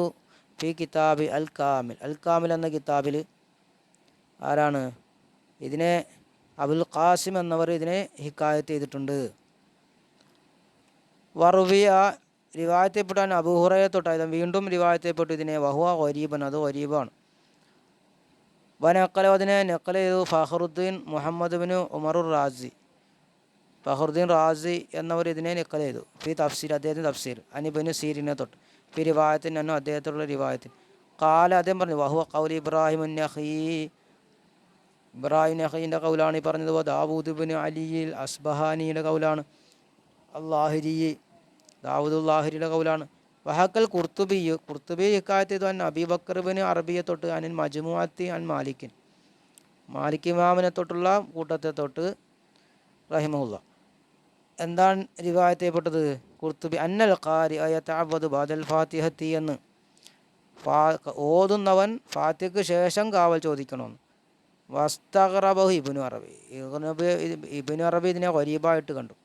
ഫി കിതാബി അൽ കാമിൽ. അൽ കാമിൽ എന്ന കിതാബിൽ ആരാണ് ഇതിനെ, അബുൽ ഖാസിം എന്നവർ ഇതിനെ ഹിക്കായത്ത് ചെയ്തിട്ടുണ്ട്. വറുവിയ റിവായത്തെപ്പെട്ടാൻ അബൂഹുറയെ തൊട്ടായത് വീണ്ടും റിവായത്തെപ്പെട്ടു ഇതിനെ വഹുവ ഗരീബൻ, അത് ഗരീബാണ്. വനക്കല അതിനെ നക്കല ചെയ്തു ഫഹറുദ്ദീൻ മുഹമ്മദ് ബിൻ ഉമറുർ റാസി, ഫഹറുദ്ദീൻ റാസി എന്നവർ ഇതിനെ നക്കല ചെയ്തു. ഫി തഫ്സീർ, അദ്ദേഹത്തിൻ്റെ തഫ്സീർ അനിബിന് സീരിനെ തൊട്ട് ഫി റിവായത്തിന് അന്നു അദ്ദേഹത്തുള്ള റിവായത്തിന് കാല അദ്ദേഹം പറഞ്ഞു വഹുവ ഖൗലി ഇബ്രാഹിം നഖീ, ഇബ്രാഹിം നഖീൻ്റെ കൗലാണ് ഈ പറഞ്ഞത്. ദാവൂദ് ബിൻ അലിയിൽ അസ്ബഹാനിയുടെ കൗലാണ്. അല്ലാഹിരി, ദാവൂദുല്ലാഹിരിയുടെ കൗലാണ്. വഹക്കൽ ഖുർത്തുബി, ഖുർത്തുബി ഇക്കായത്ത് ചെയ്തു അൻ അബി ബക്കർ ബിൻ അറബിയെ തൊട്ട് അനിൽ മജ്മുഅത്തി അൻ മാലിക്കിൻ, മാലിക് ഇമാമിനെ തൊട്ടുള്ള കൂട്ടത്തെ തൊട്ട് റഹിമഹുല്ല. എന്താണ് റിവായത്ത് ചെയ്യപ്പെട്ടത്? ഖുർത്തുബി അന്നൽ ഖാരി യതഅവ്വദു ബഅദൽ ഫാത്തിഹത്തി എന്ന്, ഓതുന്നവൻ ഫാത്തിഹയ്ക്ക് ശേഷം കാവൽ ചോദിക്കണമെന്ന്. വസ്തഗ്റബഹു ഇബ്നു അറബി, ഇബ്നു അറബി ഇതിനെ ഗരീബായിട്ട് കണ്ടു.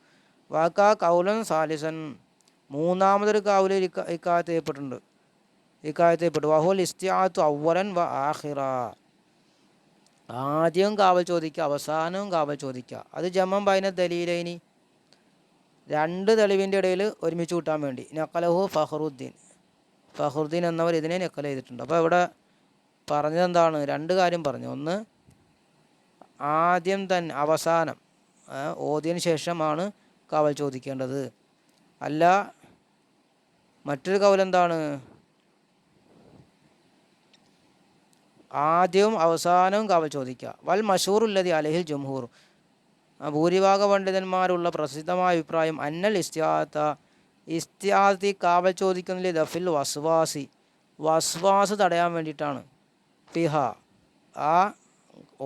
വാക്കാ കൗലൻ സാലിസൻ, മൂന്നാമതൊരു കൗല് ഇക്കായത്ത് ചെയ്യപ്പെട്ടു. വഹുൽ ഇസ്തിആത്തു അവ്വലൻ വ ആഖിറ, ആദ്യം കാവൽ ചോദിക്കുക അവസാനവും കാവൽ ചോദിക്കുക. അത് ജമം ബൈന ദലീലൈനി, രണ്ട് തെളിവിൻ്റെ ഇടയിൽ ഒരുമിച്ച് കൂട്ടാൻ വേണ്ടി. നഖലഹു ഫഹറുദ്ദീൻ എന്നവർ ഇതിനെ നഖൽ ചെയ്തിട്ടുണ്ട്. അപ്പോൾ ഇവിടെ പറഞ്ഞത് എന്താണ്? രണ്ട് കാര്യം പറഞ്ഞു. ഒന്ന്, ആദ്യം തന്നെ അവസാനം ഓതിയതിന് ശേഷമാണ് കാവൽ ചോദിക്കേണ്ടത്. അല്ല, മറ്റൊരു കൗലെന്താണ്? ആദ്യവും അവസാനവും കാവൽ ചോദിക്കുക. വൽ മഷൂറുല്ലതി അലഹിൽ ജംഹൂർ, ഭൂരിഭാഗ പണ്ഡിതന്മാരുള്ള പ്രസിദ്ധമായ അഭിപ്രായം അന്നൽ ഇസ്തിആത്തി കാവൽ ചോദിക്കുന്നതിൽ ദഫിൽ വസ്വാസ് തടയാൻ വേണ്ടിയിട്ടാണ്. ഫിഹ, ആ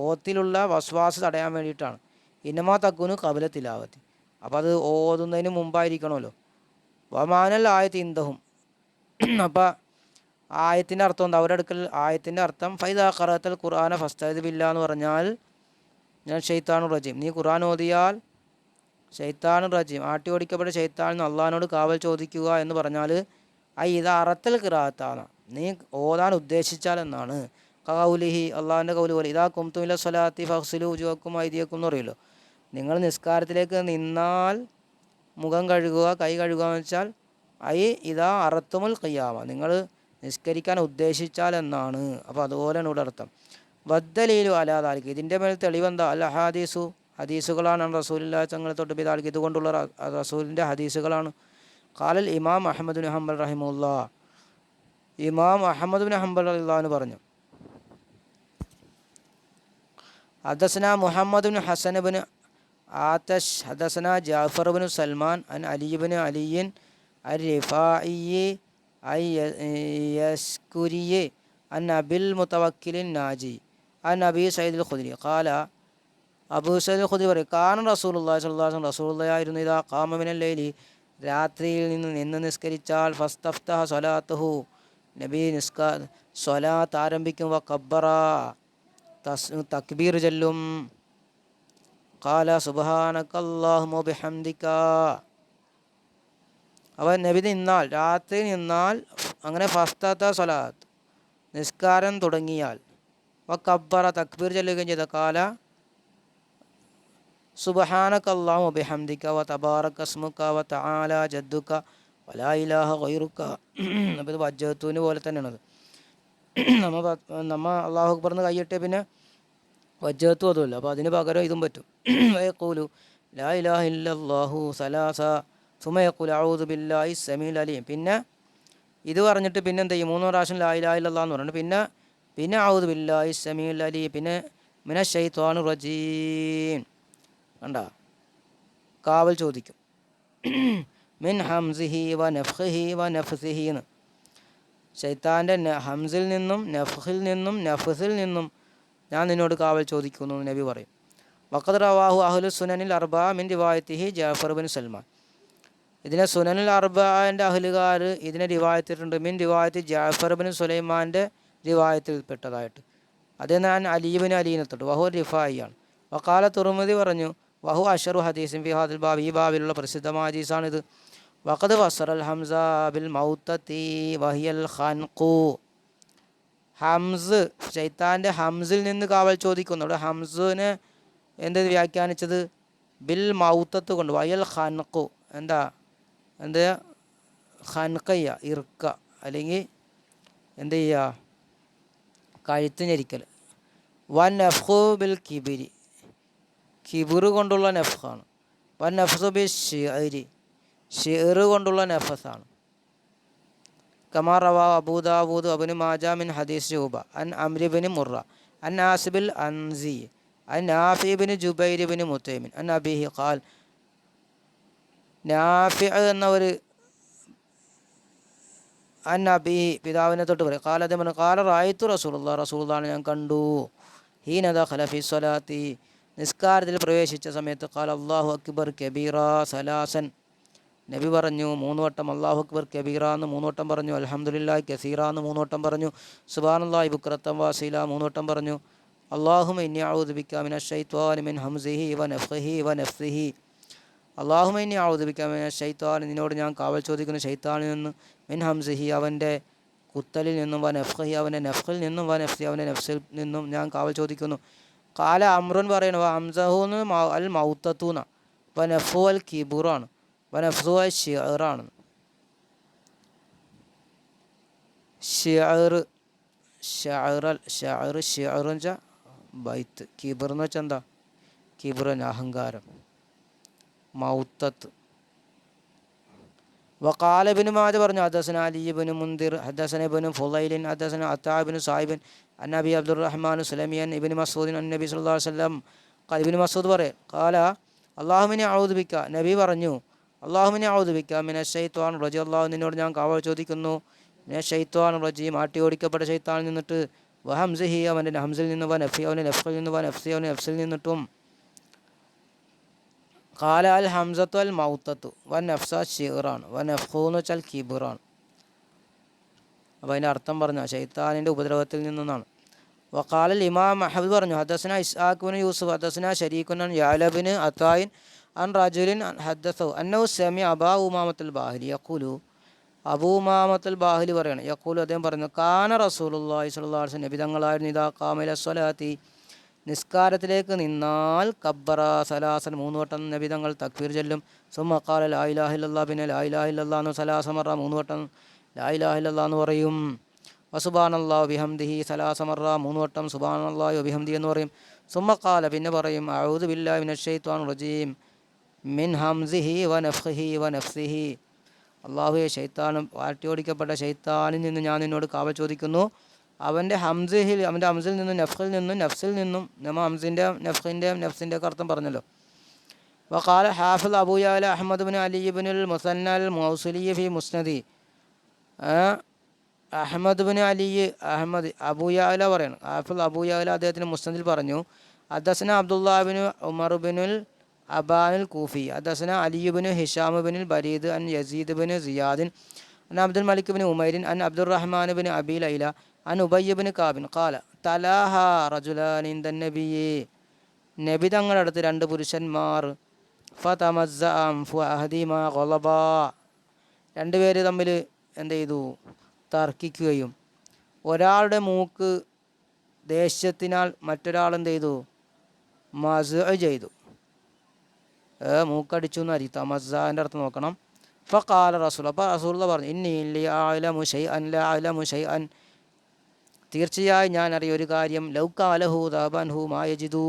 ഓത്തിലുള്ള വസ്വാസ് തടയാൻ വേണ്ടിയിട്ടാണ്. ഇന്നമാ തക്കുനു കബല തിലാവത്തി, അപ്പോൾ അത് ഓതുന്നതിന് മുമ്പായിരിക്കണമല്ലോ. വമാനൽ ആയത്ത് ഇന്ദഹും, അപ്പം ആയത്തിൻ്റെ അർത്ഥം എന്താ? അവരുടെ അടുക്കൽ ആയത്തിൻ്റെ അർത്ഥം ഫൈദാ ഖറഅത്തൽ ഖുർആന ഫസ്തഇദ് ബില്ലാ എന്ന് പറഞ്ഞാൽ ഞാൻ ഷൈത്താനു റജീം, നീ ഖുർആൻ ഓതിയാൽ ഷൈത്താനു റജീം, ആട്ടി ഓടിക്കപ്പെട്ട ഷൈത്താൻ അള്ളാഹിനോട് കാവൽ ചോദിക്കുക എന്ന് പറഞ്ഞാൽ ഇത് അറത്തൽ ഖിറാഅത്താണ്, നീ ഓതാൻ ഉദ്ദേശിച്ചാൽ എന്നാണ്. കൗലിഹി, അള്ളാഹിൻ്റെ കൗല് പോലെ ഇദാ ഖുംതും ഇല സ്വലാത്തി ഫഗ്സിലു വുജൂഹക്കും ഐദിയക്കും എന്ന് പറയുമല്ലോ. നിങ്ങൾ നിസ്കാരത്തിലേക്ക് നിന്നാൽ മുഖം കഴുകുക, കൈ കഴുകുക എന്ന് വെച്ചാൽ ഇതാ അറത്തുമുൽ ഖിയാമ, നിങ്ങൾ നിസ്കരിക്കാൻ ഉദ്ദേശിച്ചാൽ എന്നാണ്. അപ്പോൾ അതുപോലെയാണ് ഇവിടെ അർത്ഥം. വദ്ദലീലു അലാ ദാലിക, ഇതിൻ്റെ മേൽ തെളിവെന്താ? അൽ ഹദീസു, ഹദീസുകളാണ്. റസൂലുള്ളാഹി തങ്ങളെ തൊട്ട് ബിദാലിക, ഇതുകൊണ്ടുള്ള റസൂലിൻ്റെ ഹദീസുകളാണ്. ഖാലൽ ഇമാം അഹ്മദ് ബിൻ ഹംബൽ റഹിമഹുല്ലാ, ഇമാം അഹ്മദ് ബിൻ ഹംബൽ റളിയല്ലാഹു അൻഹു പറഞ്ഞു ഹദസന മുഹമ്മദ് ബിൻ ഹസൻ ബിൻ ആതഷ് ഹദസന ജാഫർ ബിൻ സൽമാൻ അൻ അലി ബിൻ അലിയിൻ അൻ റിഫാഇയ്യി അൻ യസ്കുരിയെ അൻ അബിൽ മുതവക്കിലിൻ നാജി അൻ അബി സയ്യിദുൽ ഖുദരി ഖാല, അബൂ സയ്യിദുൽ ഖുദരി പറയും കാന റസൂലുള്ളാഹി സ്വല്ലല്ലാഹു അലൈഹി വസല്ലം, റസൂലുള്ളാഹിയായിരുന്നു ഇദാ ഖാമ മിനൽ ലൈലി, രാത്രിയിൽ നിന്ന് നിസ്കരിച്ചാൽ ഫസ്തഫ്തഹ സ്വലാത്തുഹു, നബി സ്വലാത്ത് ആരംഭിക്കും. വ കബ്ബറ, തക്ബീർ ചൊല്ലും. ഖാല സുബ്ഹാനക്കല്ലാഹുമ്മ ബിഹംദിക, അവൻ നബി നിന്നാൽ, രാത്രി നിന്നാൽ, അങ്ങനെ ഫസ്തത സ്വലാത്ത് നിസ്കാരം തുടങ്ങിയാൽ, വ കബ്ബറ തക്ബീർ ചൊല്ലുകയും ചെയ്ത, കാല സുബ്ഹാനക്കല്ലാഹുമ്മ ബിഹംദിക വ തബാറക ഇസ്മുക വ തആല ജദ്ദുക വലാ ഇലാഹ ഗൈറുക. അപ്പോൾ ഇത് വജ്ജത്തുവിന് പോലെ തന്നെയാണത്. നമ്മ അല്ലാഹു അക്ബർ എന്ന് കൈയിട്ടേ പിന്നെ വജ്ജത്തും അതുമല്ല, അപ്പോൾ അതിന് പകരം ഇതും പറ്റും. വയഖൂലു ലാ ഇലാഹ ഇല്ലല്ലാഹു സലാസ സുമ യഖൂലു അഊദു ബില്ലാഹി സമീൽ അലീം. പിന്നെ ഇത് പറഞ്ഞിട്ട് പിന്നെ എന്ത് ചെയ്യും? 3 പ്രാവശ്യം ലാ ഇലാഹ ഇല്ലല്ലാഹ് എന്ന് പറഞ്ഞിട്ട് പിന്നെ അഊദു ബില്ലാഹി സമീൽ അലീം, പിന്നെ മിനശ് ശൈത്വാനിർ റജീം. കണ്ട, കാവൽ ചോദിക്കും. മിൻ ഹംസിഹി വ നഫ്ഖിഹി വ നഫ്സിഹി എന്ന്, ശൈത്താൻ്റെ ഹംസിൽ നിന്നും നഫ്ഖിൽ നിന്നും നഫ്സിൽ നിന്നും ഞാൻ നിന്നോട് കാവൽ ചോദിക്കുന്നു എന്ന് നബി പറയും. വഖദ് റവാഹു അഹ്ലു സുനനിൽ അർബഅ മിൻ റിവായത്തിഹി ജാഫർ ബിൻ സൽമാൻ. ഇതിനെ സുനനുൽ അർബഅൻ്റെ അഹ്ലുകാർ ഇതിനെ റിവായത്തിട്ടുണ്ട് മിൻ റിവായത്തി ജാഫർ ബിൻ സുലൈമാൻ്റെ റിവായത്തിൽപ്പെട്ടതായിട്ട്. അത് ഞാൻ അലീബിൻ അലീനത്തോട്ട് വഹു റിഫായിയാണ്. വഖാല തുർമുദി പറഞ്ഞു വഹു അഷറു ഹദീസിൻ ഫി ഹാദിൽ ബാബ്, ഈ ബാബിലുള്ള പ്രസിദ്ധമായ ഹദീസാണിത്. വഖദ് ഫസ്സറൽ ഹംസ ബിൽ മൗത്തത്തി വഹിയൽ ഖൻഖു, ഹംസ് ശൈത്താൻ്റെ ഹംസിൽ നിന്ന് കാവൽ ചോദിക്കുന്നു. അവിടെ ഹംസിനെ എന്ത് വ്യാഖ്യാനിച്ചത്? ബിൽ മൗത്തത്ത് കൊണ്ട്. വയൽ ഖൻഖു എന്ത് ഖൻഖയ്യ ഇറുക്ക, അല്ലെങ്കിൽ എന്ത് ചെയ്യുക, കഴുത്ത് ഞെരിക്കൽ. വൻ നഫ്ഖു ബിൽ കിബിരി, കിബിറ് കൊണ്ടുള്ള നഫ്ഖാണ്. വൻ നഫ്സു ബി ഷിഅരി, ഷിഅർ കൊണ്ടുള്ള നഫസാണ്. കമാ റവാ അബൂ ദാവൂദ് അബ്നു മാജ മിൻ ഹദീസ് ശുബ അൻ അംർ ഇബ്നു മുറ അൻ ആസിബിൽ അൻസി അൻ നാഫി ഇബ്നു ജുബൈർ ഇബ്നു മുത്തൈമിൻ അൻ അബീഹി ഖാൽ. നാഫി എന്ന ഒരു അൻ അബീഹി പിതാവിനെ തൊട്ട് പറയും. ഖാല അദ്ദേഹം പറഞ്ഞു, ഖാല റഅയ്തു റസൂലുള്ളാഹി, റസൂലുള്ളാഹിനെ ഞാൻ കണ്ടു. ഹീന ദഖല ഫി സ്വലാത്തി, നിസ്കാരത്തിൽ പ്രവേശിച്ച സമയത്ത്. ഖാല അല്ലാഹു അക്ബർ കബീറ സലാസൻ, നബി പറഞ്ഞു 3 വട്ടം അല്ലാഹു അക്ബർ കബീറ എന്ന് 3 വട്ടം പറഞ്ഞു. അൽഹംദുലില്ലാഹി കസീറ എന്ന് 3 വട്ടം പറഞ്ഞു. സുബ്ഹാനല്ലാഹി ബുക്രത്തൻ വഅസീല 3 വട്ടം പറഞ്ഞു. അല്ലാഹുമ്മ ഇന്നി അഊദു ബിക മിനശ് ശൈത്വാനി മിൻ ഹംസിഹി വനഫ്ഖിഹി വനഫ്സിഹി. അല്ലാഹുമ്മ ഇന്നി അഊദു ബിക മിനശ് ശൈത്വാനി, നിന്നോട് ഞാൻ കാവൽ ചോദിക്കുന്നു ശൈത്താനിൽ നിന്ന്. മിൻ ഹംസിഹി, അവൻ്റെ കുത്തലിൽ നിന്നും. വനഫ്ഖിഹി, അവൻ്റെ നഫ്ഖിൽ നിന്നും. വനഫ്സി, അവൻ്റെ നഫ്സിൽ നിന്നും ഞാൻ കാവൽ ചോദിക്കുന്നു. ഖാല അമ്രുൻ പറയണു, ഹംസഹൂന്ന് അൽ മൗത്തത്തൂന, വനഫു അൽ കിബുറാണ്, വനഫ്സു അൽ ഷിഅറാണ്. ഷിഅർ ഷഅറൽ ഷഅർ ഷിഅർ എന്ന് വെച്ചാൽ ബൈത്ത്, കിബർ എന്ന് വെച്ചാൽ എന്താ, കിബിറൻ അഹങ്കാരം. മൗത്തത്ത്. വഖാല ഇബ്നു മാജ പറഞ്ഞു, ഹദസന അലി ഇബ്നു മുൻദിർ ഹദസന ഇബ്നു ഫുളൈലിൻ ഹദസന അത്താ ഇബ്നു സായിബിൻ അൻ നബി അബ്ദുറഹ്മാൻ സുലൈമിയൻ ഇബ്നു മസ്ഊദിൻ അൻ നബി സല്ലല്ലാഹു അലൈഹി വസല്ലം. ഇബ്നു മസ്ഊദ് പറയും, ഖാല അല്ലാഹുമ്മ ഇന്നി അഊദു ബിക, നബി പറഞ്ഞു അല്ലാഹുമ്മ ഇന്നി അഊദു ബിക മിനശ് ശൈത്വാനിർ റജീം, അല്ലാഹു നിന്നോട് ഞാൻ കാവൽ ചോദിക്കുന്നു മിനശ് ശൈത്വാനിർ റജീം, ആട്ടി ഓടിക്കപ്പെട്ട ശൈത്താനിൽ നിന്നിട്ട്. വഹംസിഹി, അവൻ്റെ ഹംസിൽ നിന്ന്. വനഫി, അവൻ്റെ നഫ്ഖിൽ നിന്ന്. വനഫ്സി, അവൻ്റെ നഫ്സിൽ നിന്നിട്ടും. ഖാല അൽ ഹംസത്തു അൽ മൗത്തത്തു വൻ നഫ്സ ഷിറാണ് വനഫ്ഖു എന്ന് വെച്ചാൽ കിബിറാണ്. അപ്പോൾ അതിൻ്റെ അർത്ഥം പറഞ്ഞാൽ ശൈത്താനിൻ്റെ ഉപദ്രവത്തിൽ നിന്നാണ്. വഖാലൽ ഇമാം അഹ്മദ് പറഞ്ഞു, ഹദസന ഇസ്ഹാഖ് ബിൻ യൂസുഫ് ഹദസന ശരീകുൻ അൻ യഅല ബിൻ അതായിൻ അൻ റജുലിൻ ഹദ്ദസഹു അന്നഹു സമി അബാ ഉമാമത്തുൽ ബാഹിലി യഖൂലു, അബൂ ഉമാമത്തുൽ ബാഹിലി പറയണം, യഖൂലു അദ്ദേഹം പറയുന്നു, കാന റസൂലുള്ളാഹി സ്വല്ലല്ലാഹു അലൈഹി വസല്ലം, നബി തങ്ങളായിരുന്നു, ഇദാ ഖാമ ഇല സ്വലാത്തി, നിസ്കാരത്തിലേക്ക് നിന്നാൽ. കബ്ബറ സലാസൻ, 3 വട്ടം നബി തങ്ങൾ തക്ബീർ ചൊല്ലും. സുമ്മ ഖാല ലാ ഇലാഹ ഇല്ലല്ലാഹ്, പിന്നെ ലാ ഇലാഹ ഇല്ലല്ലാഹ് എന്ന് സലാസ മറ, 3 വട്ടം ലാ ഇലാഹ ഇല്ലല്ലാഹ് എന്ന് പറയും. വസുബ്ഹാനല്ലാഹി വബിഹംദിഹി സലാസ മറ, 3 വട്ടം സുബ്ഹാനല്ലാഹി വബിഹംദിഹി എന്ന് പറയും. സുമ്മ ഖാല, പിന്നെ പറയും, അഊദു ബില്ലാഹി മിനശ് ശൈത്വാനിർ റജീം മിൻ ഹംസിഹി വനഫ്ഖിഹി വനഫ്സിഹി, അല്ലാഹുവേ ശൈത്താനും ആട്ടിയോടിക്കപ്പെട്ട ശൈത്താനിൽ നിന്ന് ഞാൻ നിന്നോട് കാവൽ ചോദിക്കുന്നു, അവൻ്റെ ഹംസിൽ, അവൻ്റെ ഹംസിൽ നിന്നും, നഫ്ഖിൽ നിന്നും, നഫ്സിൽ നിന്നും. നമ്മൾ ഹംസിൻ്റെ നഫ്സിൻ്റെ അർത്ഥം പറഞ്ഞല്ലോ. വഖാല ഹാഫിദ് Abu Yala Ahmad bin Ali ബിനുൽ മുസന്ന അൽ മൗസുലി ഫി മുസ്നദി. Ahmad bin Ali Ahmad Abu Yala പറയണം, ഹാഫിദ് അബൂ യഅല അദ്ദേഹത്തിൻ്റെ മുസ്നദിൽ പറഞ്ഞു, ഹദസന അബ്ദുല്ലാഹ് ബിൻ ഉമർ ബിനുൽ അബാനുൽ കൂഫി ഹദസന അലി ബിൻ ഹിഷാം ബിനുൽ ബരീദ് അൻ യസീദ് ബിൻ സിയാദിൻ അൻ അബ്ദുൽ മലിക് ബിൻ ഉമൈരിൻ അൻ അബ്ദുറഹ്മാൻ ബിൻ അബി ലൈല അൻ ഉബയ്യ ബിൻ കാബിൻ ഖാല തലാഹ റജുലാൻ ഇൻദൻ നബിയ്യി, നബി തങ്ങളുടെ അടുത്ത് 2 പുരുഷന്മാർ. ഫതമസ്സഅ അൻഫു അഹദിഹിമാ ഗളബാ, 2 പേര് തമ്മിൽ എന്ത് ചെയ്തു, തർക്കിക്കുകയും. ഒരാളുടെ മൂക്ക് ദേഷ്യത്തിനാൽ മറ്റൊരാൾ എന്ത് ചെയ്തു, മസ്അ ചെയ്തു, മൂക്കടിച്ചു എന്നറിയും. തമസ്സൻ്റെ അർത്ഥം നോക്കണം. ഫഖാല റസൂൽ, അപ്പോൾ റസൂലുള്ളാഹി പറഞ്ഞു, ഇന്നി ലഅലമു ശൈഅൻ ലഅലമു ശൈഅൻ, തീർച്ചയായും ഞാൻ അറിയ ഒരു കാര്യം. ലൗകാലഹു ദബൻഹു മായജിദു,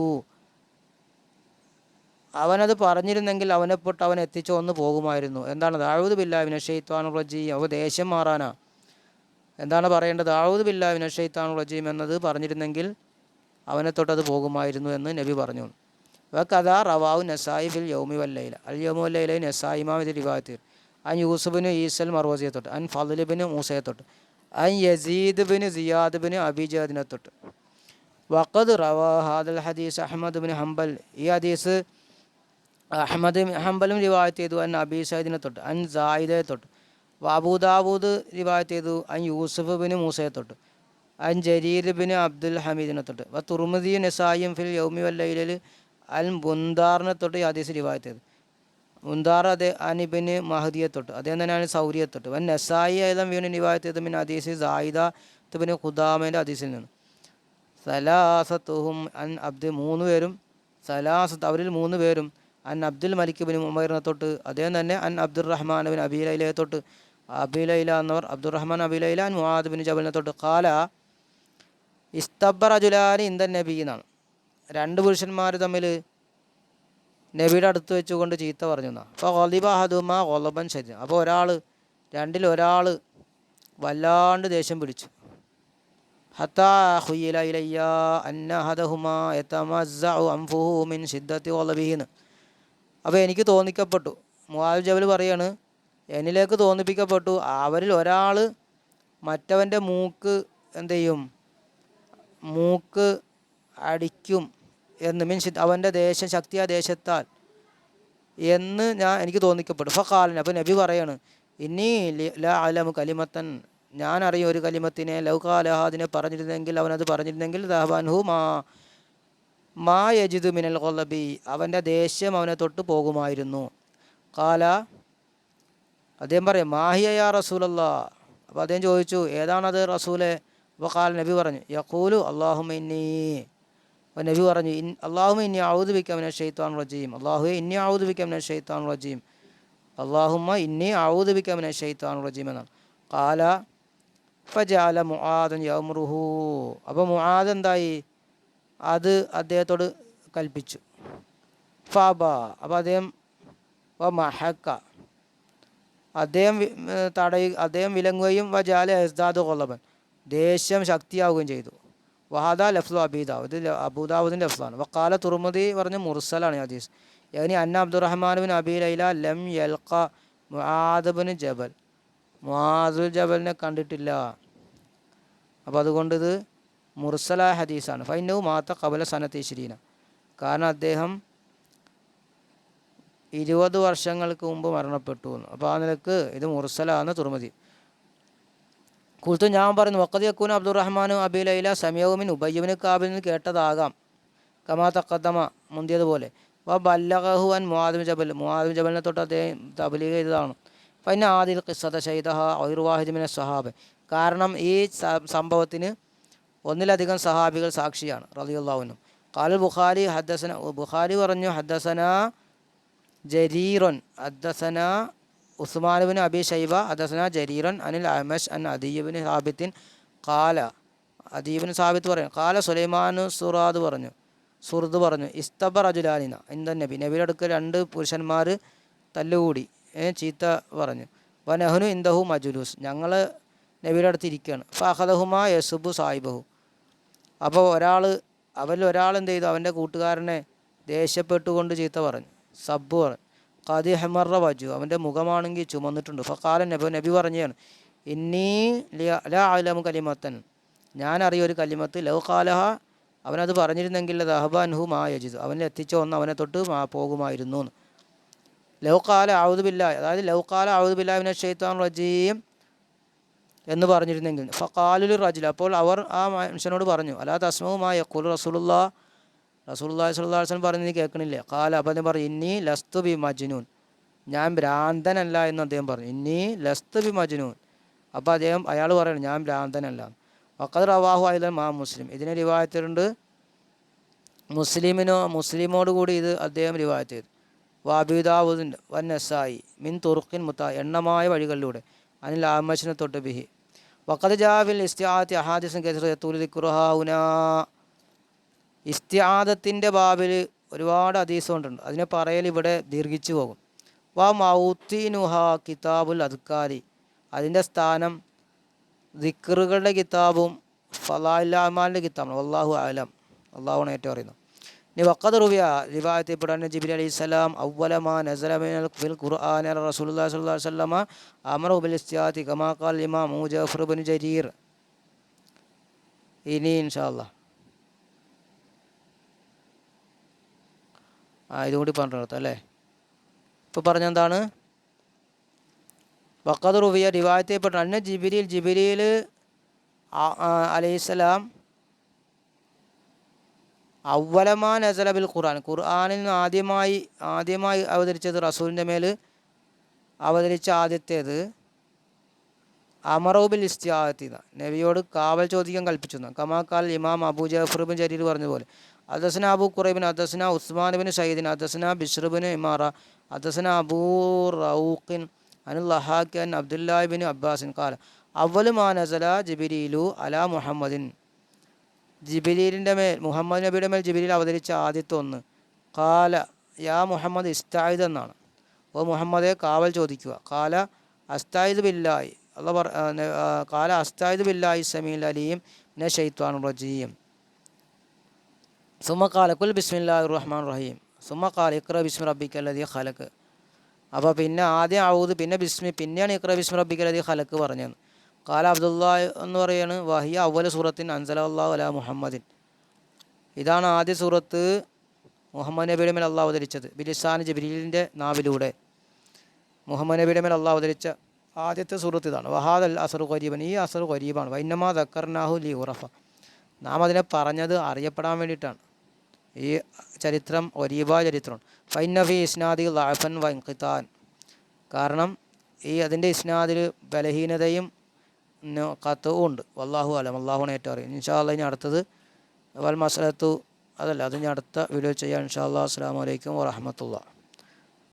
അവനത് പറഞ്ഞിരുന്നെങ്കിൽ അവനെപ്പെട്ട് അവൻ എത്തിച്ചോ ഒന്ന് പോകുമായിരുന്നു. എന്താണ് അഊദു ബില്ലാഹി മിനശ് ശൈത്വാനിർ റജീം, അവ ദേഷ്യം മാറാനാ. എന്താണ് പറയേണ്ടത്, അഊദു ബില്ലാഹി മിനശ് ശൈത്വാനിർ റജീം എന്നത് പറഞ്ഞിരുന്നെങ്കിൽ അവനെ തൊട്ടത് പോകുമായിരുന്നു എന്ന് നബി പറഞ്ഞു. വകദാ റവാഹു നസായി ഫിൽ യൗമി വല്ലൈല, അൽ യൗമു വല്ലൈല നസായി ഇമാം ഇത് റിവായത്ത് അൻ യൂസുഫിന് ഈസൽ മർവസിയെ തൊട്ട് അൻ ഫദ്ൽ ബിൻ മൂസയെ തൊട്ട് അൻ യസീദ് ബിൻ സിയാദ് ബിൻ അബിജാദിനെ തൊട്ട്. വഖദ് റവാ ഹാദൽ ഹദീസ് അഹ്മദ് ബിൻ ഹംബൽ, ഈ ഹദീസ് അഹ്മദ് ഹംബലും റിവായത്ത് ചെയ്തു. അൻ അബി സൈദിനെ തൊട്ട് അൻ സായിദയെ തൊട്ട്. അബൂ ദാവൂദ് റിവായത്ത് ചെയ്തു അൻ യൂസുഫ് ബിൻ മൂസയെ തൊട്ട് അൻ ജരീർ ബിൻ അബ്ദുൽ ഹമീദിനെ തൊട്ട്. തുർമുദി നസായിയും ഫിൽ യൗമി വല്ലൈലയിൽ അൽ മുന്താറിനെ തൊട്ട് ഈ ഹദീസ് റിവായത്ത് ചെയ്തു. മുന്താർ അതേ അനിബിന് മഹദിയെ തൊട്ട്, അദ്ദേഹം തന്നെയാണ് സൗരിയെ തൊട്ട്. വൻ നസായി ഏതം വീണ് റിവായത്ത് ചെയ്തു മിൻ ഹദീസ് സായിദ ബിൻ ഖുദാമയുടെ ഹദീസിൽ നിന്ന്. സലാസത്തുഹും അൻ അബ്ദ്, 3 പേരും, സലാസത്ത് അവരിൽ 3 പേരും, അൻ അബ്ദുൽ മലിക് ബിൻ ഉമൈറിനെ തൊട്ട്, അദ്ദേഹം തന്നെ അൻ അബ്ദുറഹ്മാൻ ബിൻ അബി ലൈലയെ തൊട്ട്, അബിലൈല എന്നവർ അബ്ദുറഹ്മാൻ അബിലൈല മുആദ് ബിൻ ജബലിനെ തൊട്ട് കാല ഇസ്തബ്ബ റജുലാനി ഇന്ദൻ നബി എന്നാണ്. രണ്ട് പുരുഷന്മാർ തമ്മിൽ നബിയുടെ അടുത്ത് വെച്ചുകൊണ്ട് ചീത്ത പറഞ്ഞു എന്നാ. അപ്പോൾ ഗളിബ അഹദുമാ ഗളബൻ ശരീരം. അപ്പോൾ രണ്ടിലൊരാൾ വല്ലാണ്ട് ദേഷ്യം പിടിച്ചു. ഹത്താ ഖുയ്യില ഇലയ്യ അന്ന അഹദഹുമാ യതമസ്സഉ അൻഫുഹു മിൻ ശിദ്ദത്തി ഗളബിഹിന്. അപ്പോൾ എനിക്ക് തോന്നിക്കപ്പെട്ടു, മുആദ് ജബൽ പറയാണ്, എന്നിലേക്ക് തോന്നിപ്പിക്കപ്പെട്ടു അവരിൽ ഒരാൾ മറ്റവൻ്റെ മൂക്ക് എന്ത് ചെയ്യും, മൂക്ക് അടിക്കും എന്ന്, മീൻസ് അവൻ്റെ ദേശം ശക്തിയാ ദേശത്താൽ എന്ന് എനിക്ക് തോന്നിക്കപ്പെട്ടു. ഫഖാലൻ, അപ്പോൾ നബി പറയാണ്, ഇന്നീ ലാ അലമു കലിമത്തൻ, ഞാൻ അറിയും ഒരു കലിമത്തിനെ, ലൗകാലഹ അതിനെ പറഞ്ഞിരുന്നെങ്കിൽ, അവനത് പറഞ്ഞിരുന്നെങ്കിൽ, ദഹബൻഹു മാ യജിദു മിനൽ ഗളബി, അവൻ്റെ ദേഷ്യം അവനെ തൊട്ട് പോകുമായിരുന്നു. കാല, അദ്ദേഹം പറയും, മാഹിയ യാ റസൂലല്ലാ. അപ്പോൾ അദ്ദേഹം ചോദിച്ചു, ഏതാണത് റസൂലെ? അപ്പോൾ കാല, നബി പറഞ്ഞു, യഖൂലു അല്ലാഹുമ്മ ഇന്നി, അപ്പോൾ നബി പറഞ്ഞു, അല്ലാഹുമ്മ ഇന്നി അഊദു ബിക മിനശ് ശൈത്വാനിർ റജീം, അല്ലാഹുവേ ഇന്നി അഊദു ബിക മിനശ് ശൈത്വാനിർ റജീം, അല്ലാഹുമ്മ ഇന്നി അഊദു ബിക മിനശ് ശൈത്വാനിർ റജീം എന്നാണ്. കാല ഫജഅല മുആദൻ യഅ്മുറുഹു, അപ്പോൾ മുആദ് എന്തായി, അത് അദ്ദേഹത്തോട് കൽപ്പിച്ചു. ഫാബ, അപ്പോൾ അദ്ദേഹം മഹക്ക, അദ്ദേഹം വിലങ്ങുകയും വജാല യസ്ദാദു ഗളബൻ, ദേഷ്യം ശക്തിയാവുകയും ചെയ്തു. വഹാദ ലഫ്ലു അബീദാവുദ്, അബൂദാവുദിൻ്റെ ലഫ്ലാണ്. വക്കാല തുർമുദി പറഞ്ഞ് മുർസലാണ് ഹദീസ്. യാനി അന്ന അബ്ദുറഹ്മാൻ ബിൻ അബീ ലൈല ലം യൽഖ മുആദ് ബിൻ ജബൽ, മുആദുൽ ജബലിനെ കണ്ടിട്ടില്ല. അപ്പോൾ അതുകൊണ്ട് ഇത് മുർസലായ ഹദീസാണ്. ഫൈനഹു മാത ഖബല സനത്തി 20, കാരണം അദ്ദേഹം 20 വർഷങ്ങൾക്ക് മുമ്പ് മരണപ്പെട്ടു എന്ന്. അപ്പോൾ ആ നിലക്ക് ഇത് മുർസലാന്ന് തുർമുദി. കുൽത്തു, ഞാൻ പറയുന്നു, വഖദ് യകൂന അബ്ദുറഹ്മാനു അബീ ലൈല സമയവുമിൻ ഉബയ്യബിന് കാബിൽ നിന്ന് കേട്ടതാകാം, കമാ തഖദ്ദമ, മുന്തിയതുപോലെ. ബല്ലഗഹു അൻ Muadh bin Jabal, Muadh bin ജബലിനെ തൊട്ട് അദ്ദേഹം തബ്ലീഗ് ചെയ്തതാണ്. ഫൈന ആദിൽ ഖിസ്സത ഷഹീദഹ ഗൈറു വാഹിദ് മിന സ്വഹാബ, കാരണം ഈ സംഭവത്തിന് ഒന്നിലധികം സഹാബികൾ സാക്ഷിയാണ് റളിയല്ലാഹു അൻഹു. ഖാല ബുഖാരി ഹദ്ദസന, ബുഖാരി പറഞ്ഞു, ഹദ്ദസന ജരീറുൻ ഹദ്ദസന ഉസ്മാൻ ബിൻ അബി ഷൈബ ഹദ്ദസന ജരീറുൻ അനിൽ അമശ് അൻ അദിയ് ബിൻ സാബിത്തിൻ ഖാല, അദിയ് ബിൻ സാബിത്ത് പറഞ്ഞു, ഖാല സുലൈമാനു സുർദ് പറഞ്ഞു, ഇസ്തബ റജുലാനിന ഇന്ദൻ നബി, നബിയുടെ അടുക്കൽ രണ്ട് പുരുഷന്മാർ തല്ലുകൂടി, ചീത്ത പറഞ്ഞു. വനഹ്നു ഇന്ദഹു മജ്ലൂസ്, ഞങ്ങൾ നബിയുടെ അടുത്ത് ഇരിക്കുകയാണ്. ഫഅഖദഹുമാ യസുബു സാഹിബഹു, അപ്പോൾ അവരിൽ ഒരാൾ എന്ത് ചെയ്തു, അവൻ്റെ കൂട്ടുകാരനെ ദേഷ്യപ്പെട്ടുകൊണ്ട് ചീത്ത പറഞ്ഞു, സബ്ബ് പറഞ്ഞു. ഖദി ഹമറ വജു, അവൻ്റെ മുഖമാണെങ്കിൽ ചുമന്നിട്ടുണ്ട്. ഫഖാല നബി പറഞ്ഞാണ്, ഇന്നീ ലാ അലമു കലിമത്തൻ, ഞാൻ അറിയും ഒരു കലിമത്ത്, ലൗ ഖാലഹ, അവനത് പറഞ്ഞിരുന്നെങ്കിൽ ദഹബൻഹു മാ യജിദ്, അവനെ എത്തിച്ച ഒന്ന് അവനെ തൊട്ട് പോകുമായിരുന്നു. ലൗ ഖാല അഊദു ബില്ലാഹി, അതായത് ലൗ ഖാല അഊദു ബില്ലാഹി മിനശ് ശൈത്വാനിർ റജീം എന്ന് പറഞ്ഞിരുന്നെങ്കിൽ. ഫഖാലുൽ റജുൽ, അപ്പോൾ അവർ ആ മനുഷ്യനോട് പറഞ്ഞു, അലാ തസ്മഉ മാ യഖൂലു റസൂലുള്ളാഹി സ്വല്ലല്ലാഹു അലൈഹി വസല്ലം പറഞ്ഞ് നീ കേൾക്കണില്ലേ? ഖാല, അപ്പോൾ അദ്ദേഹം പറഞ്ഞു, ഇന്നി ലസ്തു ബി മജ്നൂൻ, ഞാൻ ഭ്രാന്തനല്ല എന്ന് അദ്ദേഹം പറഞ്ഞു. ഇന്നി ലസ്തു ബി മജ്നൂൻ, അപ്പോൾ അയാൾ പറയണം, ഞാൻ ഭ്രാന്തനല്ല. വഖദ് റവാഹു അയ്ലൻ മാ മുസ്ലിം, ഇതിനെ റിവായത്തുണ്ട് മുസ്ലിമോട് കൂടി ഇത് അദ്ദേഹം റിവായത്ത് ചെയ്തു. അബൂദാവൂദ് വന്നസായി മിൻ തുറുഖിൻ എണ്ണമായ വഴികളിലൂടെ അനിൽ ആമശിനെ തൊട്ട് ബിഹി. വഖദ് ജാഫിൽ ഇസ്തിആദത്തി അഹാദിസുൻ കസീറത്തുൽ ദിക്റുഹാ ഹുനാ, ഇസ്തിആദത്തിൻ്റെ ബാബിൽ ഒരുപാട് ഹദീസുകളുണ്ട്, അതിനെ പറയൽ ഇവിടെ ദീർഘിച്ചു പോകും. മൗത്തിനുഹ കിതാബുൽ അദ്കാരി, അതിൻ്റെ സ്ഥാനം ദിക്റുകളുടെ കിതാബും ഫളായിൽ അമാലിൻ്റെ കിതാബും. വല്ലാഹു അലം, അള്ളാഹുവാണ് ഏറ്റവും അറിയുന്നത്. ഇനി വഖദ് റുവിയ, റിവായത്തിൽപ്പെടാൻ ജിബ്രീൽ അലൈഹിസ്സലാം അവ്വല മാ നസല മിനൽ ഫിൽ ഖുർആൻ റസൂലുള്ളാഹി സ്വല്ലല്ലാഹു അലൈഹി വസല്ലം അമറു ബിൽ ഇസ്തിആദി കമാ ഖാൽ ഇമാം ജഅഫർ ഇബ്നു ജരീർ. ഇനി ഇൻഷാ അല്ലാഹ് ഇതും കൂടി പറഞ്ഞു നിർത്താം അല്ലേ. ഇപ്പോൾ പറഞ്ഞെന്താണ്? വഖദ് റുവിയ, റിവായത്തിൽപ്പെട്ട അന്ന ജിബ്രീൽ അലൈഹിസ്സലാം അവ്വലമാ നസല ബിൽ ഖുർആൻ, ഖുർആനിൽ നിന്ന് ആദ്യമായി അവതരിച്ചത്, റസൂലിൻ്റെ മേൽ അവതരിച്ച ആദ്യത്തേത് അമറു ബിൽ ഇസ്തിആദത്തി, നബിയോട് കാവൽ ചോദിക്കാൻ കൽപ്പിച്ചു. കമാക്കാൽ ഇമാം അബൂ ജഅഫർ ഇബ്നു ജരീർ പറഞ്ഞതുപോലെ, ഹദ്ദസന അബൂ ഖുറൈബിൻ ഹദ്ദസന ഉസ്മാൻ ബിൻ സയ്യിദിൻ ഹദ്ദസന ബിശ്ർ ബിൻ ഇമാറ ഹദ്ദസന അബൂ റൗഖിൻ അനുല്ലഹാക്ക് അൻ അബ്ദുല്ലാഹിബിൻ അബ്ബാസിൻ കാല അവലു മാ നസല ജിബിരിലു അലാ മുഹമ്മദിൻ ജിബിലീലിൻ്റെ മേൽ മുഹമ്മദ് നബിയുടെ മേൽ ജിബിലീൽ അവതരിച്ച ആദ്യത്തെ ഒന്ന് കാല യാ മുഹമ്മദ് ഇസ്തായിദ് എന്നാണ്. ഓ മുഹമ്മദെ കാവൽ ചോദിക്കുക. കാല അസ്തായിദ് ബില്ലാഹി കാല അസ്തായിദ് ബില്ലാഹി സമീൽ അലീം മിന ശൈത്വാൻ റജീം സുമ്മ കാല കുൽ ബിസ്മില്ലാഹിർ റഹ്മാൻ റഹീം സുമ്മ കാല ഇഖ്റ ബിസ്മി റബ്ബിക്കൽ ലദീ ഖലഖ്. അപ്പോൾ പിന്നെ ആദ്യം ഔദ് പിന്നെ ബിസ്മി പിന്നെയാണ് ഇഖ്റ ബിസ്മി റബ്ബിക്കൽ ലദീ ഖലഖ് പറഞ്ഞത്. കാല അബ്ദുല്ലാഹ് എന്ന് പറയാണ് വഹിയ അവല സൂറത്തിൻ അൻസലല്ലാഹു അലാ മുഹമ്മദിൻ. ഇതാണ് ആദ്യ സൂറത്ത് മുഹമ്മദ് നബിയുടെ മേൽ അള്ളാഹ് അവതരിച്ചത് ബിലിസാൻ ജിബ്രീലിൻ്റെ നാവിലൂടെ. മുഹമ്മദ് നബിയുടെ മേൽ അള്ളാഹ് അവതരിച്ച ആദ്യത്തെ സൂറത്ത് ഇതാണ്. വഹാദൽ അസറു ഖരീബൻ, ഈ അസറു ഖരീബാണ്. വൈന്നമാ ദക്കർനാഹു ലി ഉറഫ, നാം അതിനെ പറഞ്ഞത് അറിയപ്പെടാൻ വേണ്ടിയിട്ടാണ്. ഈ ചരിത്രം ഒരീബായ ചരിത്രമാണ്. ഫൈനഫി ഇസ്നാദി ലഅഫൻ വ ഇൻഖിതാൻ, കാരണം ഈ അതിൻ്റെ ഇസ്നാദിൽ ബലഹീനതയും ഖത്ഉം ഉണ്ട്. വല്ലാഹു അലം, അള്ളാഹുവിനെ ഏറ്റവും അറിയും. ഇൻഷാ അല്ലാഹ് ഇനി അടുത്തത് വൽ മസലത്തു, അതല്ല അത് ഇനി അടുത്ത വീഡിയോ ചെയ്യാം ഇൻഷാ അല്ലാഹ്. അസ്സലാമു അലൈക്കും വറഹ്മത്തുള്ളാഹി.